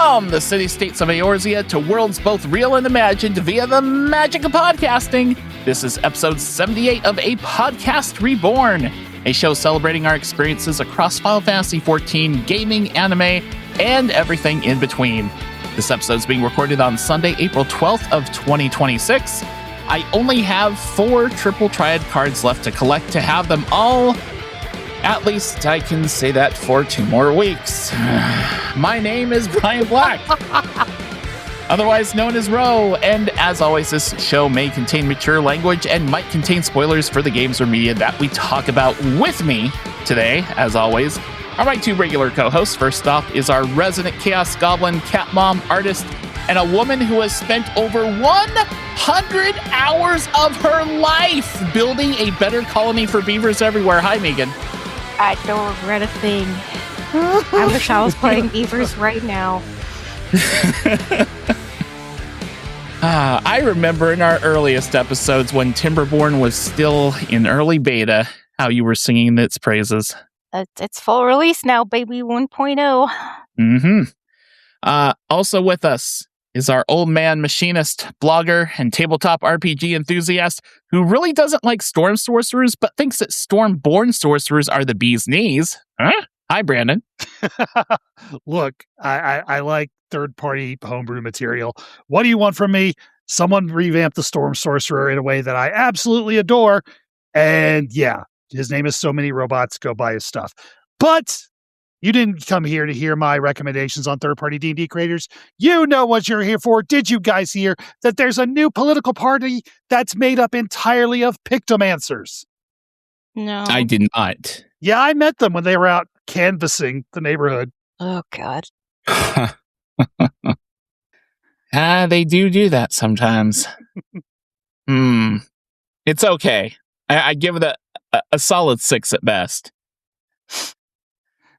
From the city-states of Eorzea to worlds both real and imagined via the magic of podcasting, this is episode 78 of A Podcast Reborn, a show celebrating our experiences across Final Fantasy XIV, gaming, anime, and everything in between. This episode is being recorded on Sunday, April 12th of 2026. I only have 4 Triple Triad cards left to collect to have them all. At least I can say that for 2 more weeks. My name is Brian Black, otherwise known as Ro, and as always, this show may contain mature language and might contain spoilers for the games or media that we talk about. With me today, as always, are my 2 regular co-hosts. First off is our resident Chaos Goblin, Cat Mom, artist, and a woman who has spent over 100 hours of her life building a better colony for beavers everywhere. Hi, Meagan. I don't regret a thing. I wish I was playing beavers right now. I remember in our earliest episodes when Timberborn was still in early beta, how you were singing its praises. It's full release now, baby 1.0. Also with us is our old man machinist, blogger, and tabletop RPG enthusiast who really doesn't like storm sorcerers, but thinks that storm-born sorcerers are the bee's knees. Huh? Hi, Brandon. Look, I like third-party homebrew material. What do you want from me? Someone revamp the storm sorcerer in a way that I absolutely adore. And yeah, his name is So Many Robots, go buy his stuff. But you didn't come here to hear my recommendations on third-party D&D creators. You know what you're here for. Did you guys hear that there's a new political party that's made up entirely of pictomancers? No. I did not. Yeah, I met them when they were out canvassing the neighborhood. Oh, God. They do that sometimes. It's okay. I give it a solid 6 at best.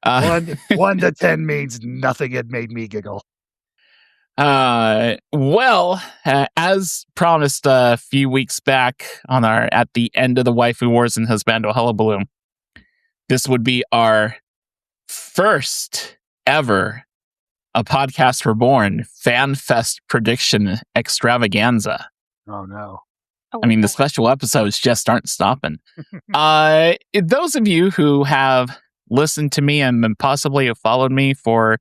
1 to 10 means nothing. It made me giggle. As promised a few weeks back at the end of the Waifu Wars and Husbando Hullabaloo, this would be our first ever A Podcast Reborn Fan Fest prediction extravaganza. Oh no. I mean, the special episodes just aren't stopping. Those of you who have listened to me and possibly have followed me for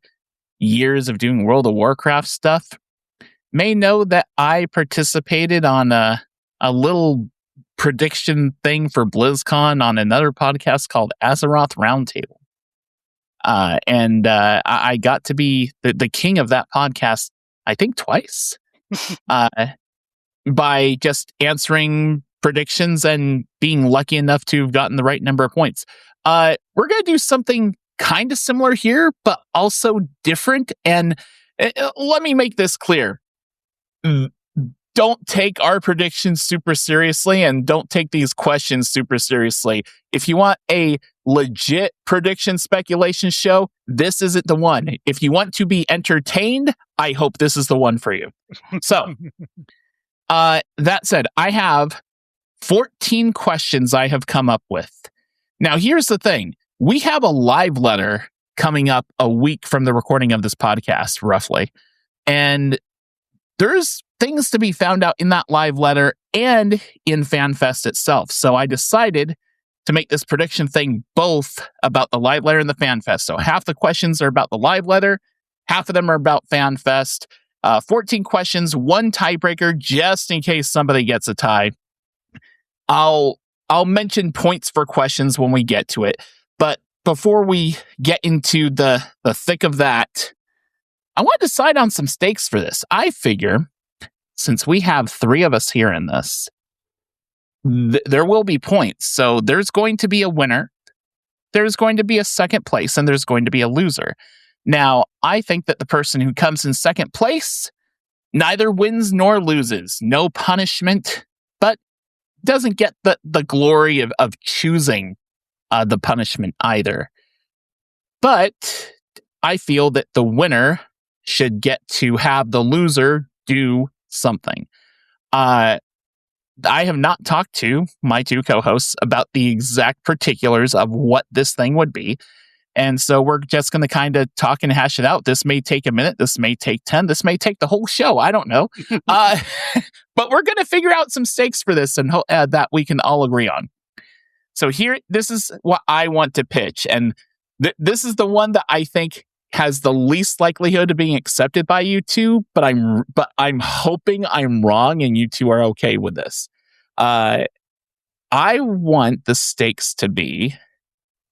years of doing World of Warcraft stuff may know that I participated on a little prediction thing for BlizzCon on another podcast called Azeroth Roundtable. And I got to be the king of that podcast, I think twice, by just answering predictions and being lucky enough to have gotten the right number of points. We're going to do something kind of similar here, but also different. And let me make this clear. Don't take our predictions super seriously and don't take these questions super seriously. If you want a legit prediction speculation show, this isn't the one. If you want to be entertained, I hope this is the one for you. So, that said, I have 14 questions I have come up with. Now, here's the thing. We have a live letter coming up a week from the recording of this podcast, roughly. And there's things to be found out in that live letter and in FanFest itself. So I decided to make this prediction thing both about the live letter and the FanFest. So half the questions are about the live letter, half of them are about FanFest. 14 questions, 1 tiebreaker, just in case somebody gets a tie. I'll mention points for questions when we get to it. But before we get into the thick of that, I want to decide on some stakes for this. I figure, since we have 3 of us here in this, there will be points. So there's going to be a winner, there's going to be a second place, and there's going to be a loser. Now, I think that the person who comes in second place neither wins nor loses. No punishment, but doesn't get the glory of choosing the punishment either. But I feel that the winner should get to have the loser do something. I have not talked to my 2 co-hosts about the exact particulars of what this thing would be. And so we're just going to kind of talk and hash it out. This may take a minute. This may take 10. This may take the whole show. I don't know. But we're going to figure out some stakes for this and that we can all agree on. So this is what I want to pitch. And this is the one that I think has the least likelihood of being accepted by you two, but I'm hoping I'm wrong and you two are okay with this. I want the stakes to be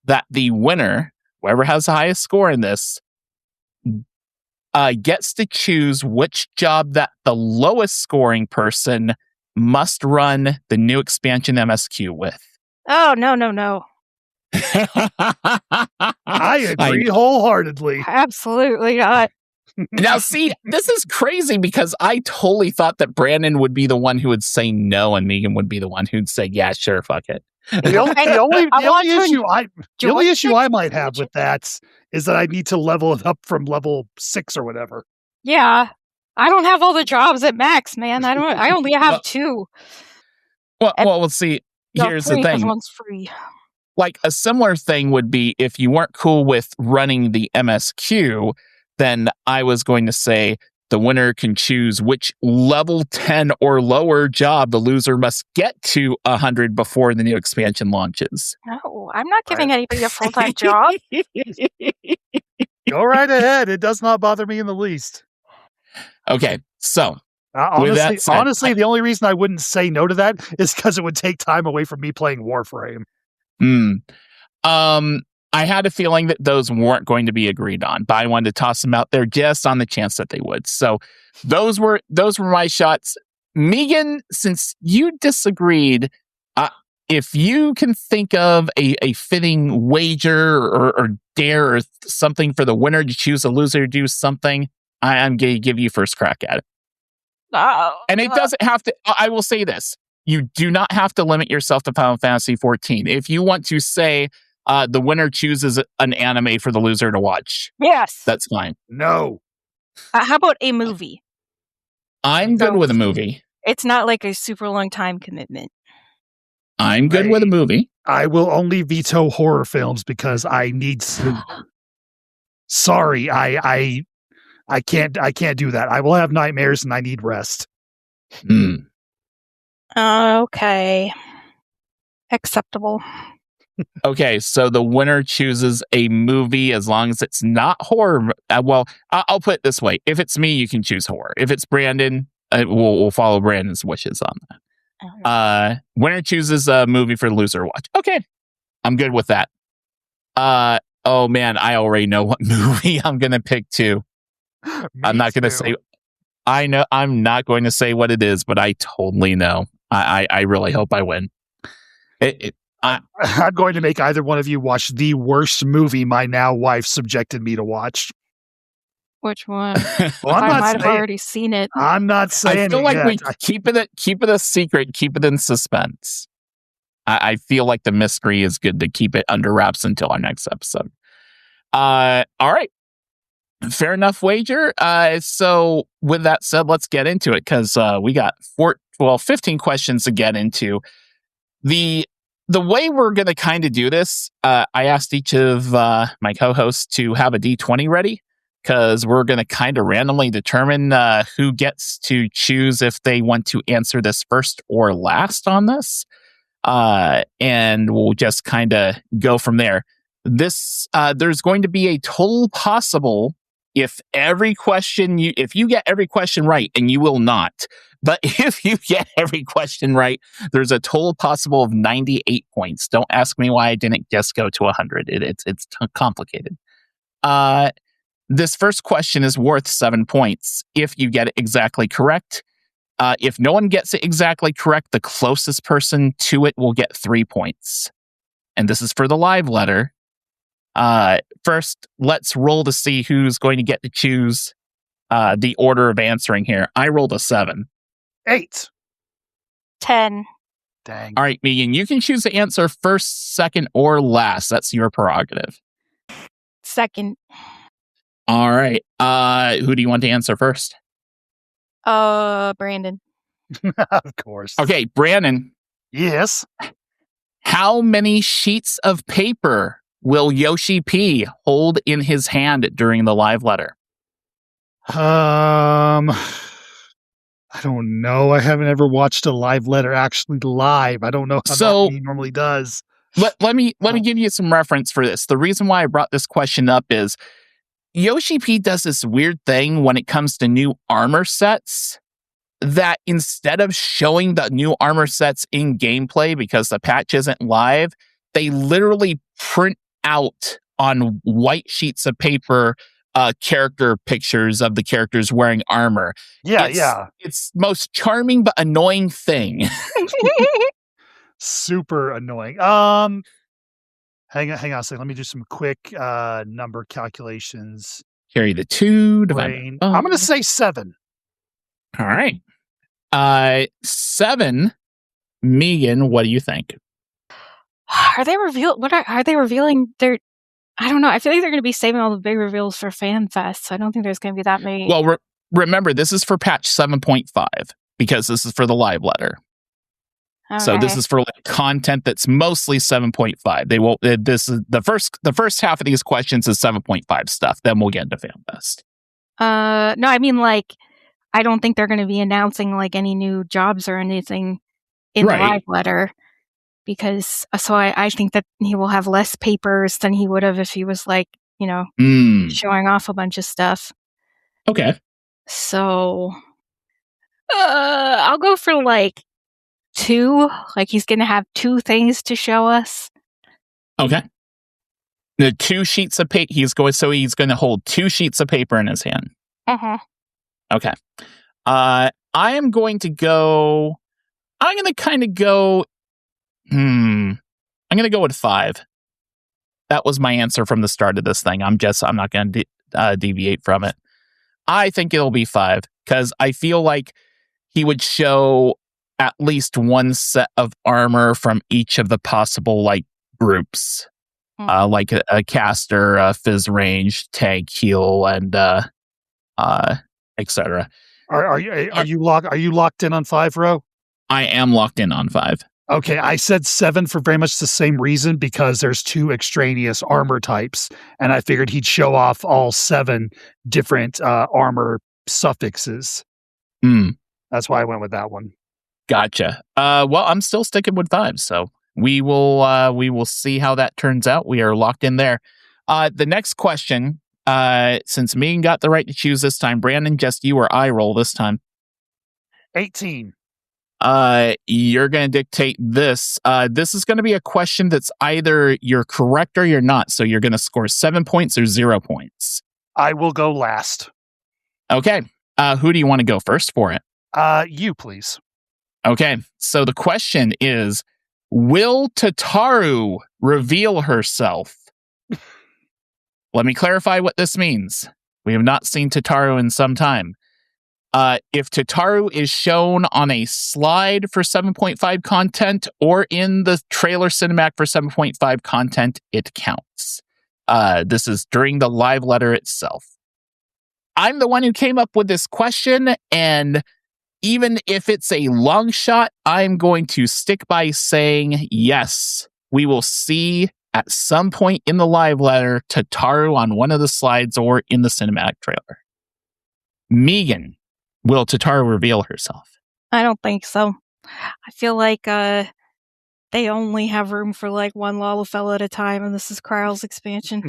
that the winner, whoever has the highest score in this, gets to choose which job that the lowest scoring person must run the new expansion MSQ with. Oh, no. I agree wholeheartedly. Absolutely not. Now, see, this is crazy because I totally thought that Brandon would be the one who would say no and Meagan would be the one who'd say, yeah, sure, fuck it. The only issue I might have with that is that I need to level it up from level 6 or whatever. Yeah. I don't have all the jobs at max, man. I only have 2. Well, we'll see. Here's the thing. One's free. Like a similar thing would be if you weren't cool with running the MSQ, then I was going to say the winner can choose which level 10 or lower job the loser must get to 100 before the new expansion launches. No, I'm not giving anybody a full-time job. Go right ahead. It does not bother me in the least. Okay, so honestly, the only reason I wouldn't say no to that is because it would take time away from me playing Warframe. I had a feeling that those weren't going to be agreed on, but I wanted to toss them out there just on the chance that they would. So those were my shots. Meagan, since you disagreed, if you can think of a fitting wager or dare or something for the winner to choose a loser to do something, I'm going to give you first crack at it. And it doesn't have to. I will say this. You do not have to limit yourself to Final Fantasy XIV. If you want to say the winner chooses an anime for the loser to watch. Yes. That's fine. No. How about a movie? I'm good with a movie. It's not like a super long time commitment. I'm good with a movie. I will only veto horror films because I need sleep. Sorry, I can't do that. I will have nightmares and I need rest. Okay. Acceptable. Okay, so the winner chooses a movie as long as it's not horror. I'll put it this way. If it's me, you can choose horror. If it's Brandon, we'll follow Brandon's wishes on that. Winner chooses a movie for the loser to watch. Okay, I'm good with that. Oh man, I already know what movie I'm going to pick too. I'm not going to say. I know I'm not going to say what it is, but I totally know. I really hope I win. I'm going to make either one of you watch the worst movie my now wife subjected me to watch. Which one? Well, I might have already seen it. I'm not saying. I feel like we keep it a secret, keep it in suspense. I feel like the mystery is good to keep it under wraps until our next episode. All right. Fair enough wager. So with that said, let's get into it because we got 15 questions to get into. The way we're going to kind of do this, I asked each of my co-hosts to have a D20 ready because we're going to kind of randomly determine who gets to choose if they want to answer this first or last on this. And we'll just kind of go from there. There's going to be a total possible if you get every question right, and you will not, but if you get every question right, there's a total possible of 98 points. Don't ask me why I didn't just go to 100. It's complicated. This first question is worth 7 points if you get it exactly correct. If no one gets it exactly correct, the closest person to it will get 3 points. And this is for the live letter. First, let's roll to see who's going to get to choose the order of answering here. I rolled a 7. 8. 10. Dang. All right, Meagan, you can choose to answer first, second, or last. That's your prerogative. Second. All right. Who do you want to answer first? Brandon. Of course. Okay, Brandon. Yes. How many sheets of paper will Yoshi P hold in his hand during the live letter? I don't know. I haven't ever watched a live letter actually live. I don't know how he normally does. Let me give you some reference for this. The reason why I brought this question up is Yoshi P does this weird thing when it comes to new armor sets that instead of showing the new armor sets in gameplay because the patch isn't live, they literally print out on white sheets of paper character pictures of the characters wearing armor. It's most charming but annoying thing. Super annoying. Hang on a second. Let me do some quick number calculations. Carry the 2 I'm going to say 7. All right. 7. Meagan, what do you think? Are they revealing their? I don't know. I feel like they're going to be saving all the big reveals for FanFest, so I don't think there's going to be that many. Well, remember, this is for patch 7.5 because this is for the live letter. Okay. So this is for content that's mostly 7.5. They won't. This is the first half of these questions is 7.5 stuff. Then we'll get into FanFest. No, I mean I don't think they're going to be announcing any new jobs or anything in the live letter. Because I think that he will have less papers than he would have if he was showing off a bunch of stuff. Okay. So I'll go for 2. He's going to have 2 things to show us. Okay. The 2 sheets of paper. He's going to hold 2 sheets of paper in his hand. Okay. I'm going to kind of go. I'm going to go with 5. That was my answer from the start of this thing. I'm not going to deviate from it. I think it'll be 5 because I feel like he would show at least 1 set of armor from each of the possible groups, like a caster, fizz range, tank, heal, and etc. Are you locked in on 5, Ro? I am locked in on 5. Okay, I said 7 for very much the same reason because there's 2 extraneous armor types, and I figured he'd show off all 7 different armor suffixes. That's why I went with that one. Gotcha. Well, I'm still sticking with 5, so we will see how that turns out. We are locked in there. The next question, since Meagan got the right to choose this time, Brandon, just you or I roll this time. 18. You're going to dictate this. This is going to be a question that's either you're correct or you're not. So you're going to score 7 points or 0 points. I will go last. Okay. Who do you want to go first for it? You, please. Okay. So the question is, will Tataru reveal herself? Let me clarify what this means. We have not seen Tataru in some time. If Tataru is shown on a slide for 7.5 content or in the trailer cinematic for 7.5 content, it counts. This is during the live letter itself. I'm the one who came up with this question, and even if it's a long shot, I'm going to stick by saying yes. We will see at some point in the live letter Tataru on one of the slides or in the cinematic trailer. Meagan, will Tataru reveal herself? I don't think so. I feel like they only have room for one Lalafell at a time, and this is Kryle's expansion.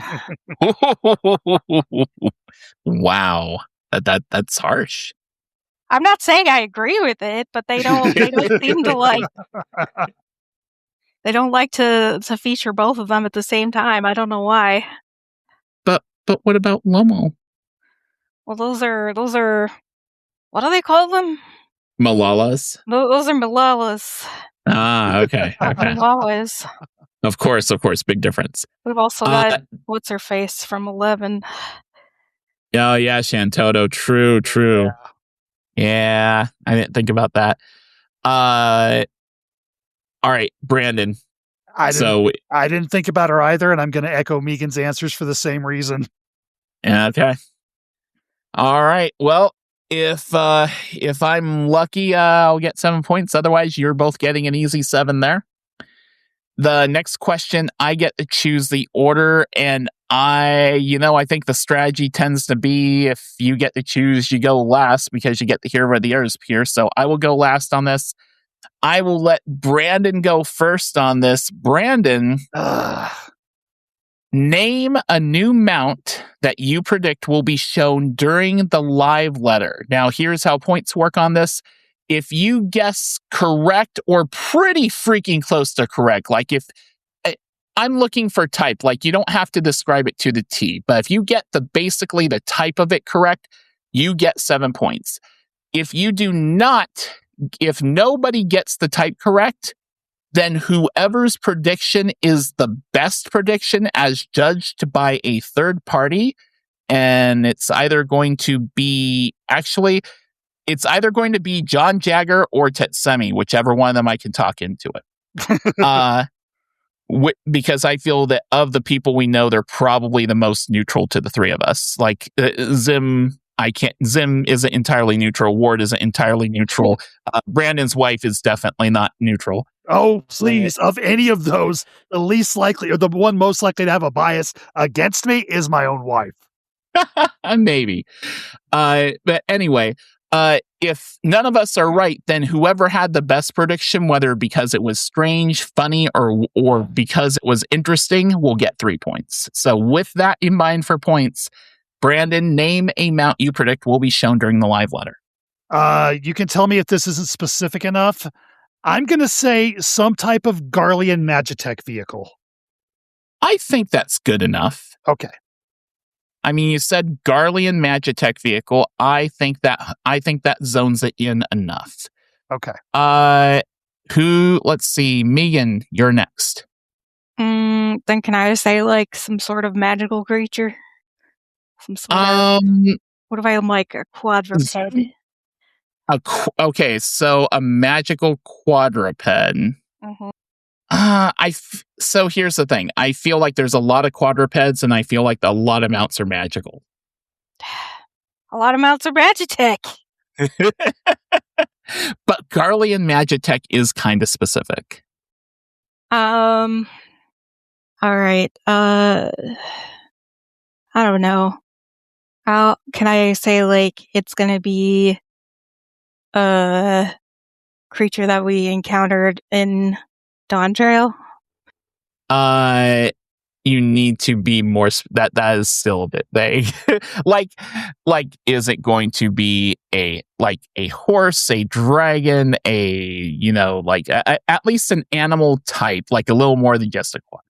Wow, that's harsh. I'm not saying I agree with it, but they don't seem to they don't like to feature both of them at the same time. I don't know why. But what about Lomo? Well, those are what do they call them? Malalas? Those are Malalas. Ah, okay. Malalas. Of course. Big difference. We've also got what's her face from 11. Oh yeah, Shantoto. True. Yeah, I didn't think about that. All right, Brandon. I didn't think about her either, and I'm going to echo Meagan's answers for the same reason. Okay. All right. Well, if I'm lucky, I'll get 7 points. Otherwise, you're both getting an easy 7 there. The next question, I get to choose the order, and I think the strategy tends to be if you get to choose, you go last because you get to hear where the others appear. So I will go last on this. I will let Brandon go first on this. Brandon, name a new mount that you predict will be shown during the live letter. Now, here's how points work on this. If you guess correct or pretty freaking close to correct, like if I'm looking for type, like you don't have to describe it to the T, but if you get basically the type of it correct, you get 7 points. If you do not, if nobody gets the type correct, then whoever's prediction is the best prediction as judged by a third party, and it's either going to be John Jagger or Tetsemi, whichever one of them I can talk into it. Because I feel that of the people we know, they're probably the most neutral to the three of us. Like Zim isn't entirely neutral. Ward isn't entirely neutral. Brandon's wife is definitely not neutral. Oh, please. Of any of those, the least likely or the one most likely to have a bias against me is my own wife. Maybe. But anyway, if none of us are right, then whoever had the best prediction, whether because it was strange, funny, or because it was interesting, will get 3 points. So with that in mind for points, Brandon, name a mount you predict will be shown during the live letter. You can tell me if this isn't specific enough. I'm going to say some type of Garlean Magitech vehicle. I think that's good enough. Okay. I mean, you said Garlean Magitech vehicle. I think that zones it in enough. Okay. Let's see, Meagan, you're next. Then can I say like some sort of magical creature? Some sort of, what if I am like a quadruped? Okay, so a magical quadruped. Mm-hmm. So here's the thing. I feel like there's a lot of quadrupeds, and I feel like a lot of mounts are magical. A lot of mounts are Magitech. But Garlean Magitech is kind of specific. All right. I don't know. Can I say like it's gonna be a creature that we encountered in Dawn Trail? You need to be more. That is still a bit vague. like, is it going to be a horse, a dragon, at least an animal type, like a little more than just a quad?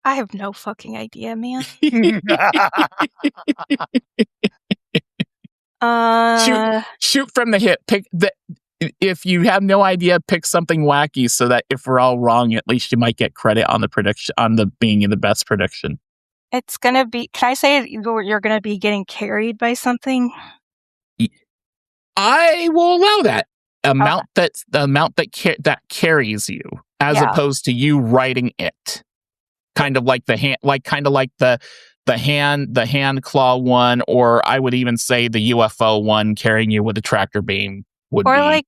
I have no fucking idea, man. Shoot from the hip. If you have no idea, pick something wacky so that if we're all wrong, at least you might get credit on the prediction, on the being the best prediction. It's gonna be. Can I say you're gonna be getting carried by something? I will allow that. The amount that carries you, as opposed to you riding it. Kind of like the hand claw one, or I would even say the UFO one carrying you with a tractor beam would or be. Like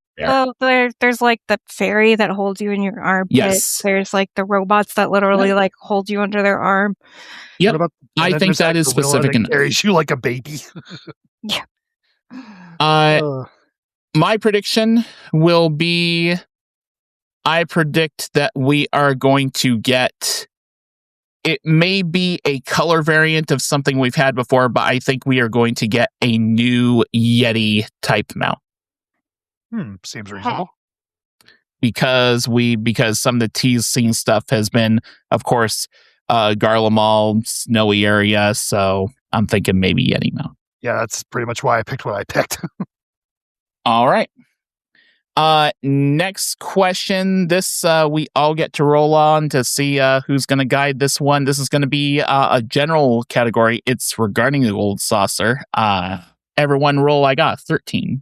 there's like the fairy that holds you in your armpit. Yes. There's like the robots that literally like hold you under their arm. Yep. I think that is specific enough. Carries you like a baby. Yeah. My prediction will be, I predict that we are going to get, it may be a color variant of something we've had before, but I think we are going to get a new Yeti type mount. Seems reasonable. Because some of the teasing stuff has been, of course, Garlemald, snowy area, so I'm thinking maybe Yeti mount. Yeah, that's pretty much why I picked what I picked. All right. Next question. This we all get to roll on to see who's going to guide this one. This is going to be a general category. It's regarding the gold saucer. Everyone roll. I got 13.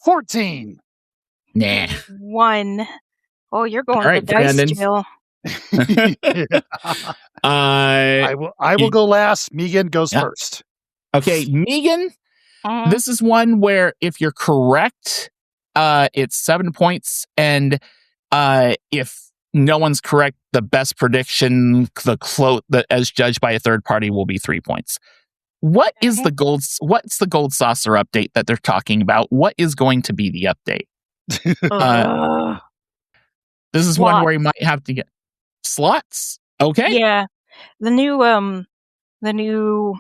14. Nah. 1. Oh, you're going right, to dice Brandon. jail. I will go last. Meagan goes first. Okay, Meagan. This is one where if you're correct, It's 7 points, and if no one's correct, the best prediction, as judged by a third party, will be 3 points. What's the gold saucer update that they're talking about? What is going to be the update? This is one where you might have to get slots. Okay. Yeah. The new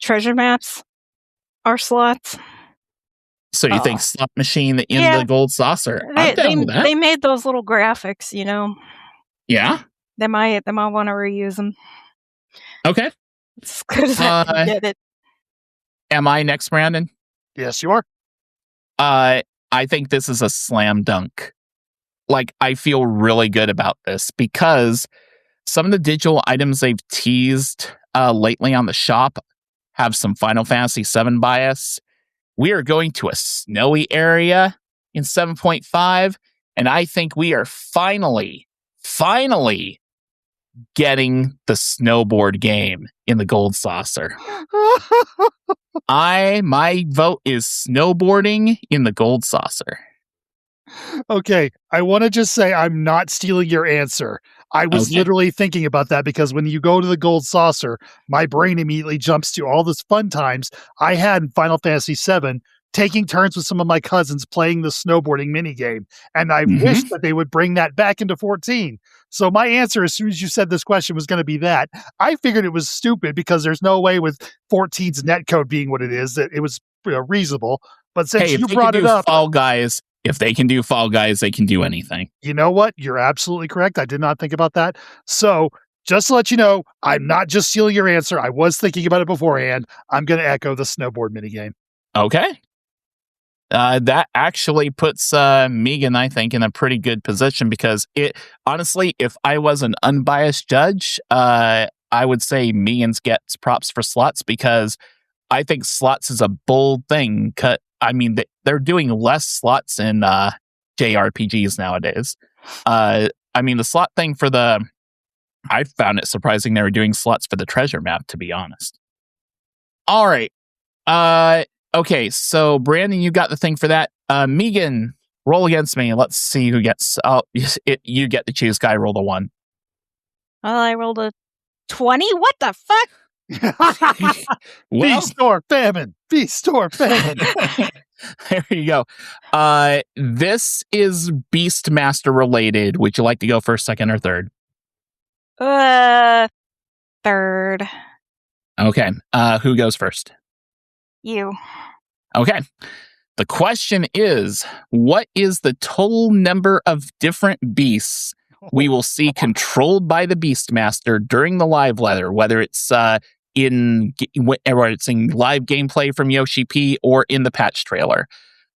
treasure maps are slots. So you think slot machine in the gold saucer? I'm down with that. They made those little graphics, Yeah. They might want to reuse them. Okay. As good as I can get it. Am I next, Brandon? Yes, you are. I think this is a slam dunk. Like, I feel really good about this because some of the digital items they've teased lately on the shop have some Final Fantasy VII bias. We are going to a snowy area in 7.5, and I think we are finally getting the snowboard game in the gold saucer. My vote is snowboarding in the gold saucer. Okay, I want to just say I'm not stealing your answer. I was literally thinking about that because when you go to the gold saucer, my brain immediately jumps to all this fun times I had in Final Fantasy VII, taking turns with some of my cousins playing the snowboarding minigame. And I wish that they would bring that back into 14. So my answer, as soon as you said this question, was going to be that. I figured it was stupid because there's no way with 14's netcode being what it is that it was reasonable. But since you brought it up, Fall Guys, if they can do Fall Guys, they can do anything. You know what? You're absolutely correct. I did not think about that. So just to let you know, I'm not just stealing your answer. I was thinking about it beforehand. I'm going to echo the snowboard minigame. Okay. That actually puts Meagan, I think, in a pretty good position because honestly, if I was an unbiased judge, I would say Meagan's gets props for slots because I think slots is a bold thing. I mean, they're doing less slots in JRPGs nowadays. I mean, the slot thing I found it surprising they were doing slots for the treasure map, to be honest. All right. Okay, so Brandon, you got the thing for that. Meagan, roll against me. Let's see who gets. You get to choose. Guy rolled a 1. Well, I rolled a 20. What the fuck? Feast or famine. Feast or famine. There you go. This is Beastmaster related. Would you like to go first, second, or third? Third. Okay. Who goes first? You. Okay. The question is, what is the total number of different beasts we will see controlled by the Beastmaster during the live letter, whether it's in live gameplay from Yoshi P or in the patch trailer?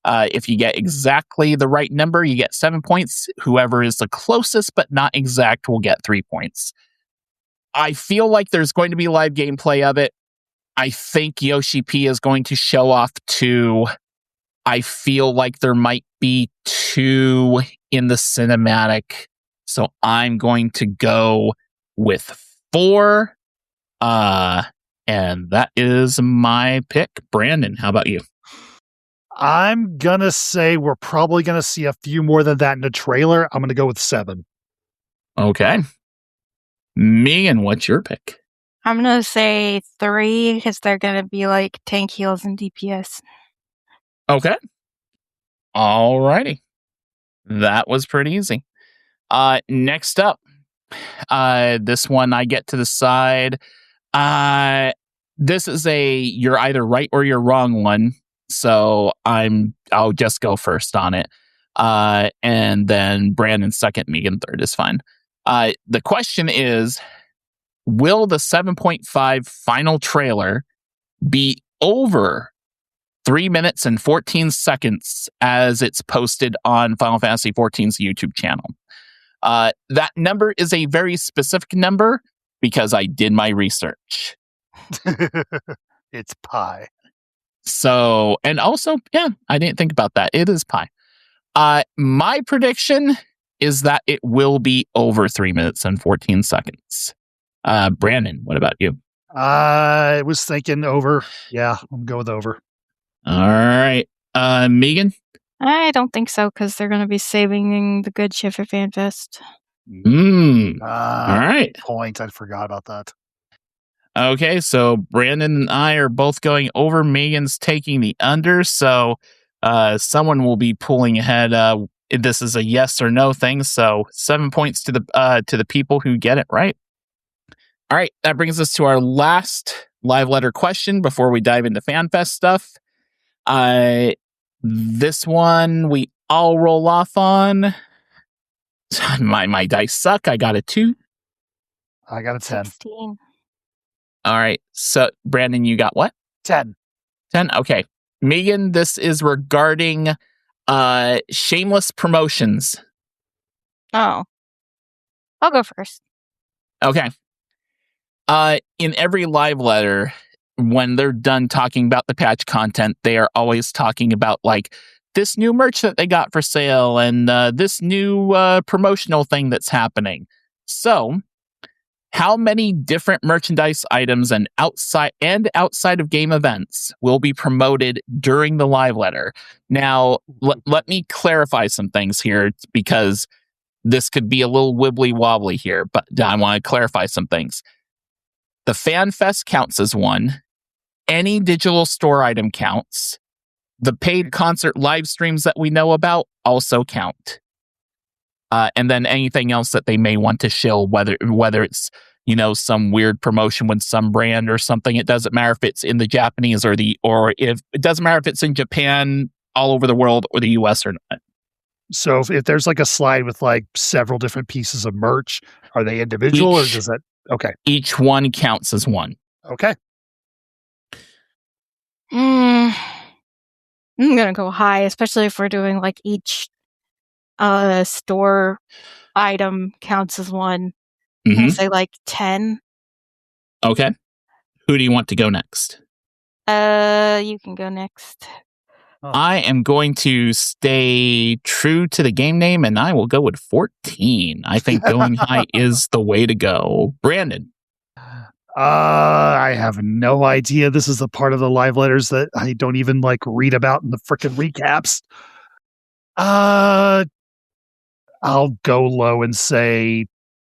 If you get exactly the right number, you get 7 points. Whoever is the closest but not exact will get 3 points. I feel like there's going to be live gameplay of it. I think Yoshi P is going to show off 2. I feel like there might be 2 in the cinematic. So I'm going to go with 4. And that is my pick. Brandon, how about you? I'm going to say we're probably going to see a few more than that in the trailer. I'm going to go with 7. Okay. Meagan, what's your pick? I'm going to say 3 because they're going to be like tank heals and DPS. Okay. Alrighty. That was pretty easy. Next up, this one I get to decide. This is you're either right or you're wrong one. So I'll just go first on it. And then Brandon second, Meagan third is fine. The question is, will the 7.5 final trailer be over 3 minutes and 14 seconds as it's posted on Final Fantasy XIV's YouTube channel? That number is a very specific number because I did my research. It's pi. So, and also, yeah, I didn't think about that. It is pi. My prediction is that it will be over 3 minutes and 14 seconds. Brandon, what about you? I was thinking over. Yeah, I'm going with over. All right. Meagan? I don't think so, because they're going to be saving the good shit for FanFest. All right. Point. I forgot about that. Okay, so Brandon and I are both going over. Meagan's taking the under, so someone will be pulling ahead. This is a yes or no thing, so 7 points to the people who get it right. All right, that brings us to our last live letter question before we dive into FanFest stuff. This one we all roll off on. My dice suck. I got a 2. I got a 10. 16. All right. So, Brandon, you got what? 10. 10? Okay. Meagan, this is regarding shameless promotions. Oh. I'll go first. Okay. In every live letter, when they're done talking about the patch content, they are always talking about, like, this new merch that they got for sale and this new promotional thing that's happening. So, how many different merchandise items and outside of game events will be promoted during the live letter? Now, let me clarify some things here, because this could be a little wibbly wobbly here, but I want to clarify some things. The FanFest counts as one. Any digital store item counts. The paid concert live streams that we know about also count. And then anything else that they may want to shill, whether it's, some weird promotion with some brand or something. It doesn't matter if it's in the Japanese or if it doesn't matter if it's in Japan, all over the world, or the US or not. So if there's like a slide with like several different pieces of merch, are they individual or is that okay? Each one counts as one. Okay. I'm gonna go high, especially if we're doing like each store item counts as one. I'll say like 10. Okay. Who do you want to go next? You can go next. I am going to stay true to the game name, and I will go with 14. I think going high is the way to go. Brandon. I have no idea. This is the part of the live letters that I don't even like read about in the frickin' recaps. I'll go low and say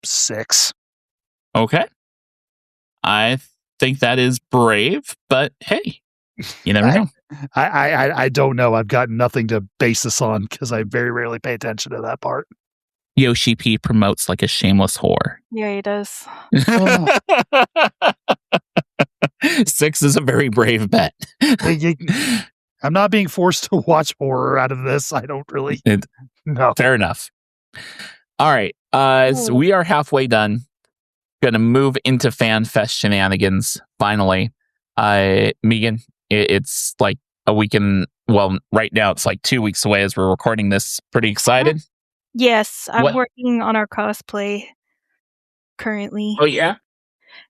6. Okay. I think that is brave, but hey, you never know. I don't know. I've got nothing to base this on because I very rarely pay attention to that part. Yoshi P promotes like a shameless whore. Yeah, he does. 6 is a very brave bet. I'm not being forced to watch horror out of this. I don't really. No. Fair enough. All right. So we are halfway done. Going to move into FanFest shenanigans, finally. Meagan, it's like a weekend. Well, right now it's like 2 weeks away as we're recording this. Pretty excited? Yes, I'm working on our cosplay currently. Oh yeah?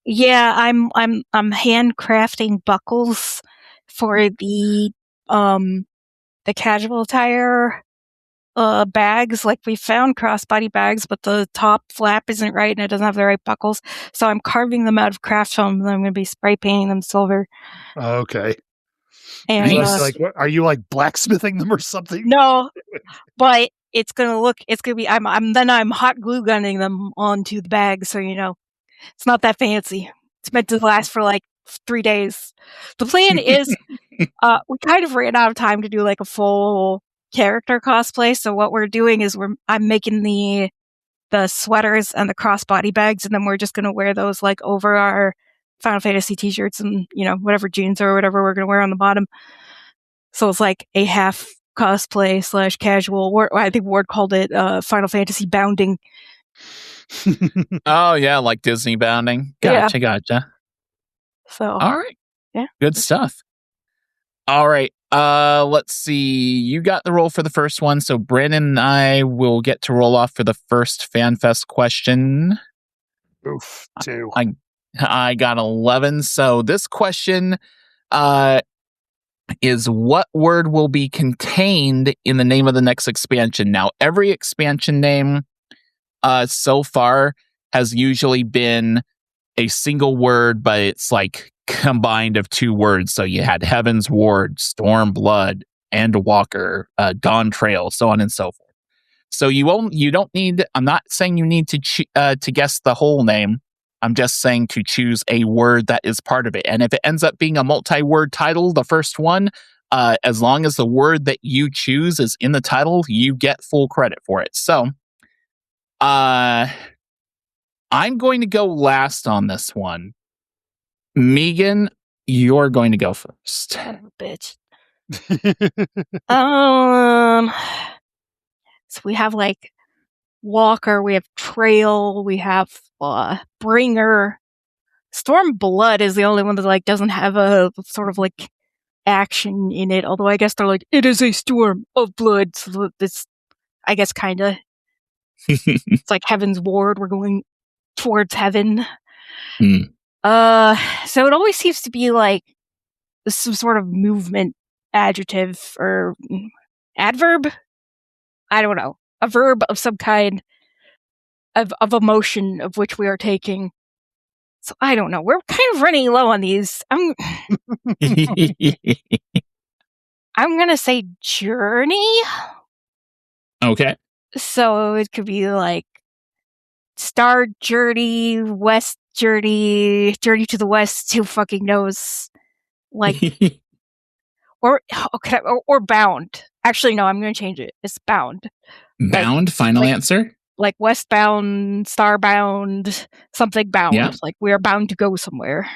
Yeah, I'm handcrafting buckles for the casual attire bags. Like, we found crossbody bags, but the top flap isn't right and it doesn't have the right buckles. So I'm carving them out of craft foam and I'm going to be spray painting them silver. Okay. And are you like blacksmithing them or something? No, but it's going to be, I'm hot glue gunning them onto the bag. So, it's not that fancy. It's meant to last for like 3 days. The plan is, we kind of ran out of time to do like a full character cosplay. So what we're doing is I'm making the sweaters and the crossbody bags, and then we're just going to wear those like over our Final Fantasy t-shirts and, whatever jeans or whatever we're going to wear on the bottom. So it's like a half cosplay / casual. I think Ward called it Final Fantasy bounding. Oh yeah, like Disney bounding. Gotcha. So all right. Yeah. Good stuff. All right. Let's see. You got the roll for the first one, so Brandon and I will get to roll off for the first FanFest question. Oof, 2. I got 11. So this question is, what word will be contained in the name of the next expansion? Now, every expansion name so far has usually been a single word, but it's like combined of 2 words. So you had Heaven's Ward, Storm Blood, and Walker, Dawn Trail, so on and so forth. So you don't need. I'm not saying you need to guess the whole name. I'm just saying to choose a word that is part of it. And if it ends up being a multi-word title, the first one, as long as the word that you choose is in the title, you get full credit for it. So, I'm going to go last on this one. Meagan, you're going to go first. Son of a bitch. So we have like Walker, we have Trail, we have Bringer. Stormblood is the only one that like doesn't have a sort of like action in it. Although I guess they're like, it is a storm of blood. So it's, I guess, kind of. It's like Heaven's Ward. We're going towards heaven. Mm. So it always seems to be like some sort of movement adjective or adverb. I don't know. A verb of some kind of emotion of which we are taking. So I don't know. We're kind of running low on these. I'm gonna say journey. Okay. So it could be like Star Journey, West Journey, Journey to the West. Who fucking knows? Like, or Bound. Actually, no. I'm gonna change it. It's Bound. Bound. Final answer. Like westbound, starbound, something bound. Yeah. Like we are bound to go somewhere.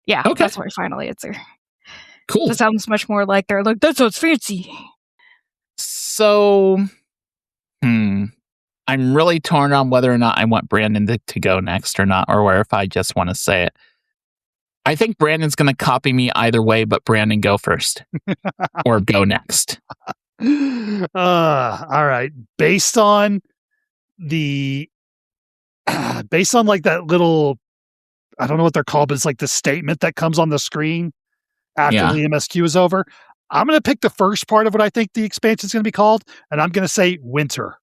Yeah, okay. That's my final answer. Cool. That sounds much more like they're like, that sounds fancy. So, I'm really torn on whether or not I want Brandon to go next or not, or if I just want to say it. I think Brandon's going to copy me either way, but Brandon, go first or go next. All right. Based on like that little, I don't know what they're called, but it's like the statement that comes on the screen after the MSQ is over. I'm going to pick the first part of what I think the expansion is going to be called, and I'm going to say winter.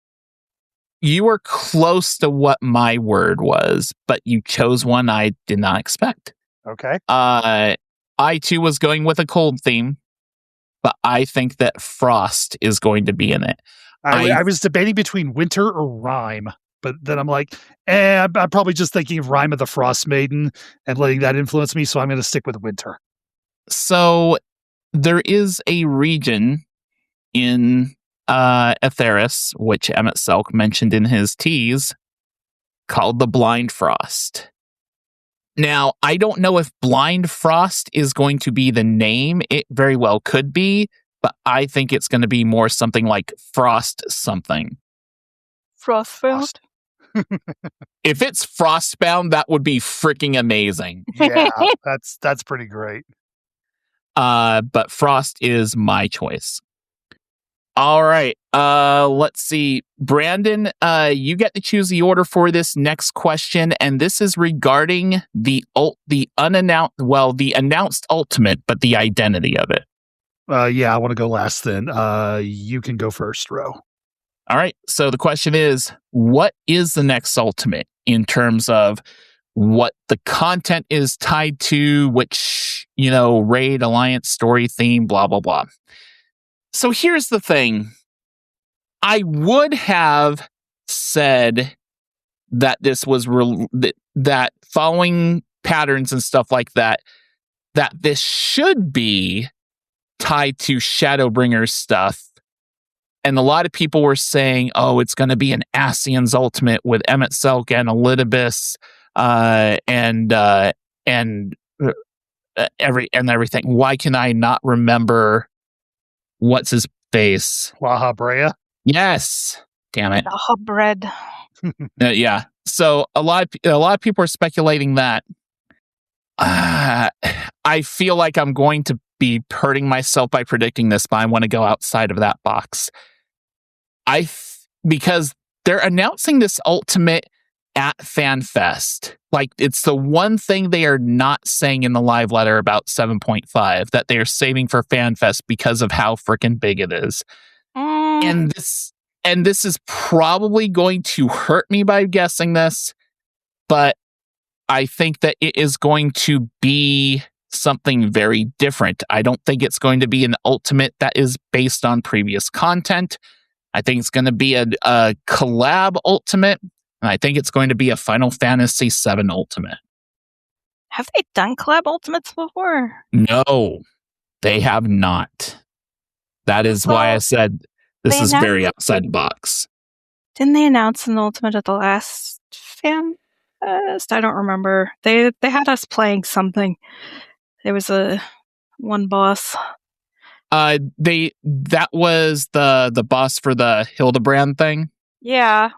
You were close to what my word was, but you chose one I did not expect. Okay. I too was going with a cold theme, but I think that frost is going to be in it. I was debating between winter or rhyme, but then I'm like, I'm probably just thinking of Rime of the Frost Maiden and letting that influence me, so I'm going to stick with winter. So there is a region in Atheris, which Emmett Selk mentioned in his tease, called the Blind Frost. Now, I don't know if Blind Frost is going to be the name. It very well could be, but I think it's going to be more something like Frost something. Frostbound? If it's Frostbound, that would be freaking amazing. Yeah, that's pretty great. But Frost is my choice. All right. Let's see. Brandon, you get to choose the order for this next question, and this is regarding the announced ultimate, but the identity of it. Yeah, I want to go last then. You can go first, Ro. All right. So the question is, what is the next ultimate in terms of what the content is tied to, which, raid, alliance, story, theme, blah, blah, blah. So here's the thing. I would have said that this was that following patterns and stuff like that this should be tied to Shadowbringers stuff. And a lot of people were saying, oh, it's going to be an Ascian's Ultimate with Emmett Selk and Elidibus and everything. Why can I not remember what's his face? Waha Brea? Yes. Damn it. The bread. Yeah. So a lot of people are speculating that. I feel like I'm going to be hurting myself by predicting this, but I want to go outside of that box. Because they're announcing this ultimate at FanFest. Like, it's the one thing they are not saying in the live letter about 7.5 that they are saving for FanFest because of how freaking big it is. And this is probably going to hurt me by guessing this, but I think that it is going to be something very different. I don't think it's going to be an ultimate that is based on previous content. I think it's going to be a collab ultimate, and I think it's going to be a Final Fantasy VII ultimate. Have they done collab ultimates before? No, they have not. That is why I said this is very outside the box. Didn't they announce an ultimate at the last Fan Fest? I don't remember. They had us playing something. There was one boss. That was the boss for the Hildebrand thing. Yeah.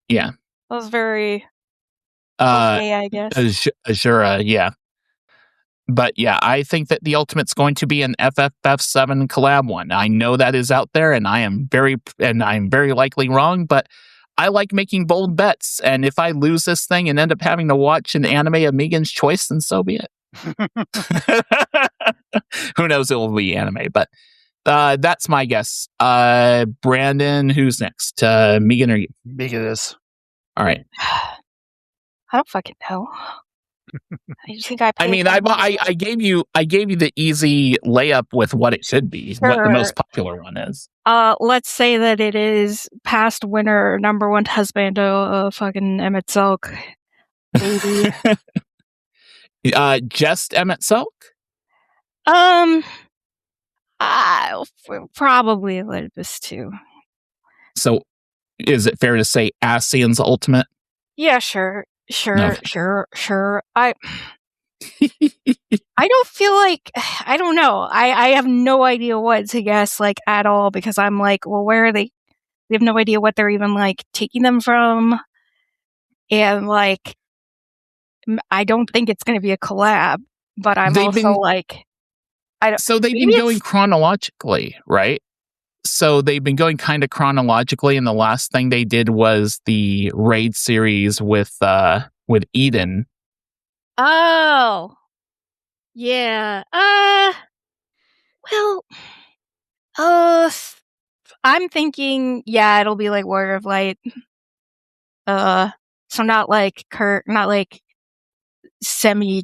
Yeah. That was very okay, I guess. Azura, yeah. But yeah, I think that the ultimate's going to be an FFF7 collab one. I know that is out there, and I'm very likely wrong, but I like making bold bets. And if I lose this thing and end up having to watch an anime of Meagan's choice, then so be it. Who knows? It will be anime, but that's my guess. Brandon, who's next? Meagan or you? Meagan is. All right. I don't fucking know. I think I gave you the easy layup with what it should be, Sure. what the most popular one is. Let's say that it is past winner number one husbando fucking Emmett Silk. Baby. Just Emmett Silk? Probably Elidibus too. So, is it fair to say Asian's ultimate? Yeah, sure. No. Sure. I don't feel like, I don't know. I have no idea what to guess, like, at all, because I'm like, well, where are they? We have no idea what they're even, like, taking them from. And, like, I don't think it's going to be a collab, but I'm they've been going chronologically, right? So they've been going kind of chronologically, and the last thing they did was the raid series with Eden. Oh, yeah. Well, I'm thinking, yeah, it'll be like Warrior of Light. So not like not like semi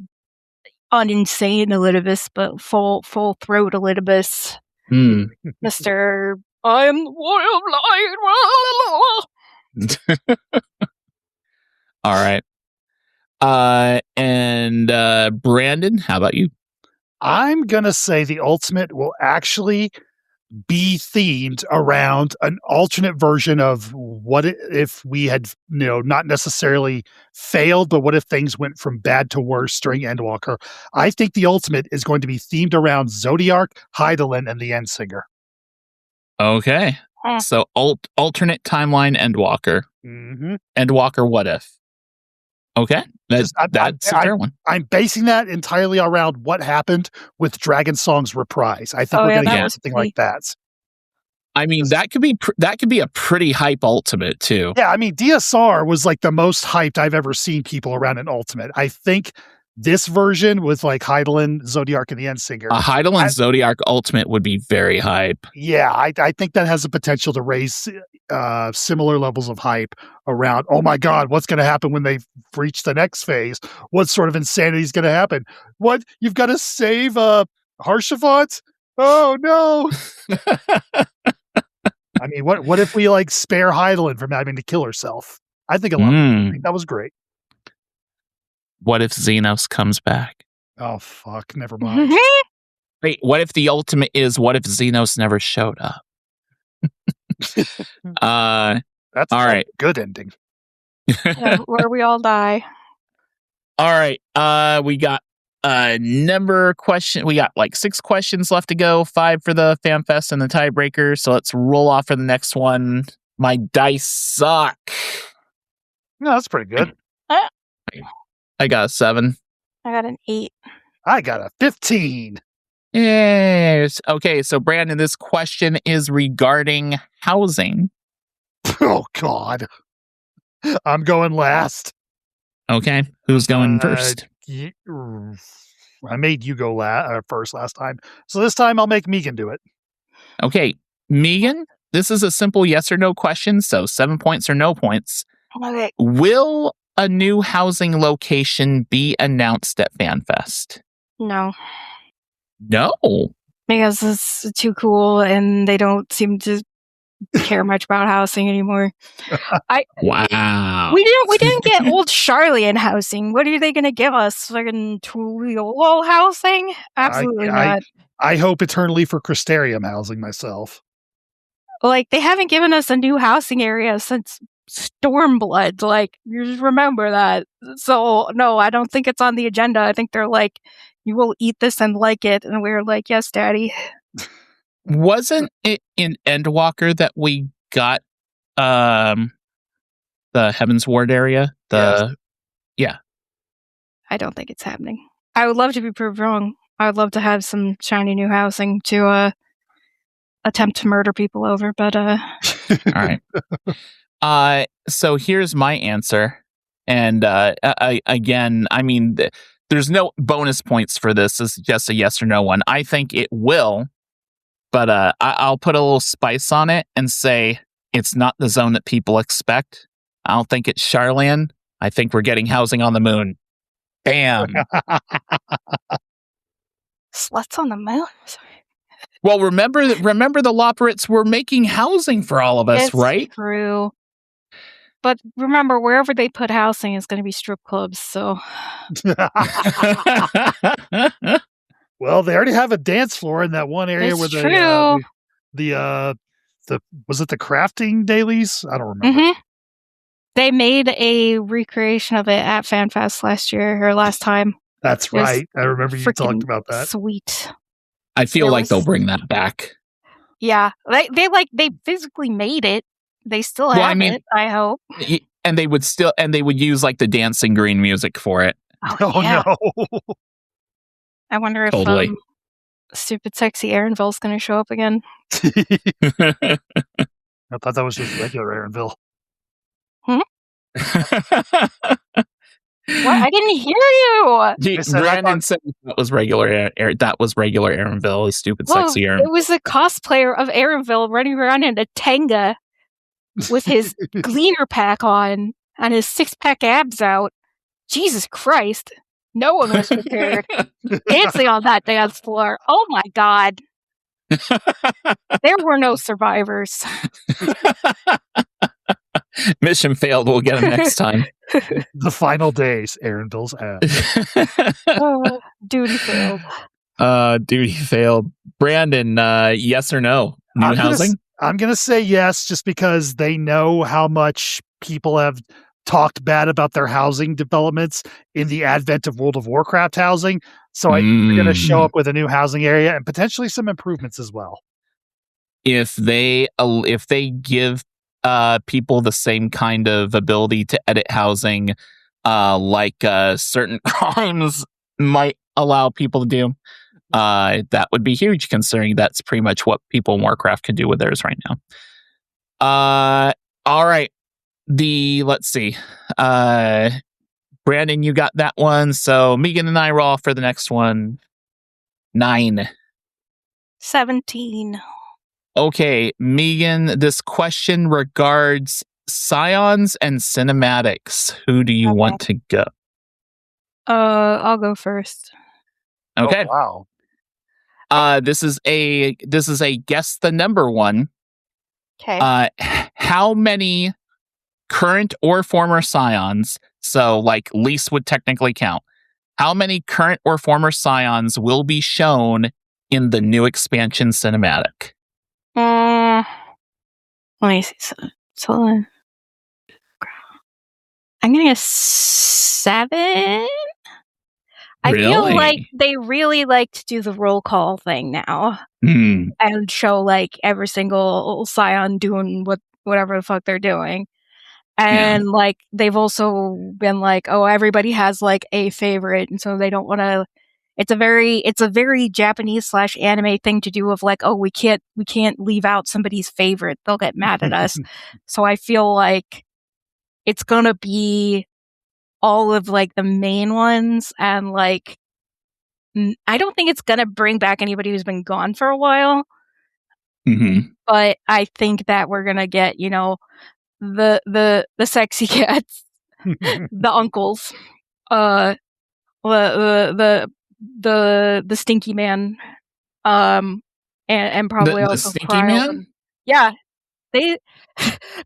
uninsane Elidibus, but full throat Elidibus. Mr. I am the Warrior of Light. All right. And Brandon, how about you? I'm gonna say the ultimate will actually be themed around an alternate version of what if we had, not necessarily failed, but what if things went from bad to worse during Endwalker. I think the ultimate is going to be themed around Zodiark, Hydaelyn, and the Endsinger. Okay. So alternate timeline Endwalker. Mm-hmm. Endwalker what if? Okay. That's a fair one. I'm basing that entirely around what happened with Dragon Song's reprise. I think we're going to get something like that. I mean, that could be a pretty hype ultimate too. Yeah, I mean, DSR was like the most hyped I've ever seen people around an ultimate. I think this version with like Hydaelyn, Zodiark, and the Endsinger. A Hydaelyn Zodiark ultimate would be very hype. Yeah, I think that has the potential to raise similar levels of hype around, oh my God, what's going to happen when they reach the next phase? What sort of insanity is going to happen? What? You've got to save Harshavant? Oh no. I mean, what if we like spare Hydaelyn from having to kill herself? I think I think that was great. What if Xenos comes back? Oh, fuck. Never mind. Wait, what if the ultimate is what if Xenos never showed up? That's all right. Good ending. Yeah, where we all die. All right. We got number question. We got like 6 questions left to go, 5 for the FanFest and the tiebreaker. So let's roll off for the next one. My dice suck. No, that's pretty good. I got a 7. I got an 8. I got a 15. Yes. Okay, so Brandon, this question is regarding housing. Oh, God. I'm going last. Okay, who's going first? I made you go first last time. So this time I'll make Meagan do it. Okay, Meagan, this is a simple yes or no question, so 7 points or no points. Okay. Will a new housing location be announced at FanFest? No. No. Because it's too cool and they don't seem to care much about housing anymore. Wow. We didn't get old Charlie in housing. What are they going to give us? Fucking Tuliol housing? Absolutely not. I hope eternally for Crystarium housing myself. Like, they haven't given us a new housing area since Stormblood. Like, you just remember that. So, no, I don't think it's on the agenda. I think they're like, you will eat this and like it. And we're like, yes, Daddy. Wasn't it in Endwalker that we got the Heaven's Ward area? Yeah. I don't think it's happening. I would love to be proved wrong. I would love to have some shiny new housing to attempt to murder people over, but all right. So here's my answer. And again, I mean, there's no bonus points for this. It's just a yes or no one. I think it will, but I'll put a little spice on it and say it's not the zone that people expect. I don't think it's Charlan. I think we're getting housing on the moon. Bam. Sluts on the moon? Sorry. Well, remember the Loporits were making housing for all of us, right? True. But remember, wherever they put housing is going to be strip clubs, so... Well, they already have a dance floor in that one area where the was it the crafting dailies? I don't remember. Mm-hmm. They made a recreation of it at FanFest last time. That's right. I remember you talked about that. Sweet. I feel like they'll bring that back. Yeah, they physically made it. They still have it. I hope. And they would use like the dancing green music for it. Oh yeah. No! I wonder if stupid sexy Aaronville's going to show up again. I thought that was just regular Aaronville. What? I didn't hear you. Brandon said that was regular. That was regular Aaronville. Stupid, sexy Aaronville. It was a cosplayer of Aaronville running around in a tanga with his gleaner pack on and his 6-pack abs out. Jesus Christ! No one was prepared. Dancing on that dance floor. Oh my God! There were no survivors. Mission failed. We'll get him next time. The final days, Aaronville's abs. Duty failed. Duty failed. Brandon, yes or no? New housing? I'm going to say yes, just because they know how much people have talked bad about their housing developments in the advent of World of Warcraft housing. So I think they're going to show up with a new housing area and potentially some improvements as well. If they give people the same kind of ability to edit housing like certain crimes might allow people to do, that would be huge, considering that's pretty much what people in Warcraft can do with theirs right now. All right. Let's see. Brandon, you got that one. So Meagan and I roll for the next one. 9. 17. Okay, Meagan, this question regards Scions and cinematics. Who do you want to go? I'll go first. Okay. Oh, wow. This is a guess the number one. Okay. How many current or former Scions, so like least would technically count, how many current or former Scions will be shown in the new expansion cinematic? Let me see. So I'm gonna guess 7. I feel like they really like to do the roll call thing now and show like every single Scion doing whatever the fuck they're doing. And like they've also been like, oh, everybody has like a favorite, and so they don't want to. It's a very Japanese / anime thing to do of like, oh, we can't leave out somebody's favorite. They'll get mad at us. So I feel like it's gonna be all of like the main ones, and like I don't think it's gonna bring back anybody who's been gone for a while. But I think that we're gonna get, you know, the sexy cats, the uncles, the the stinky man, and probably the also stinky Cryle. man. Yeah, they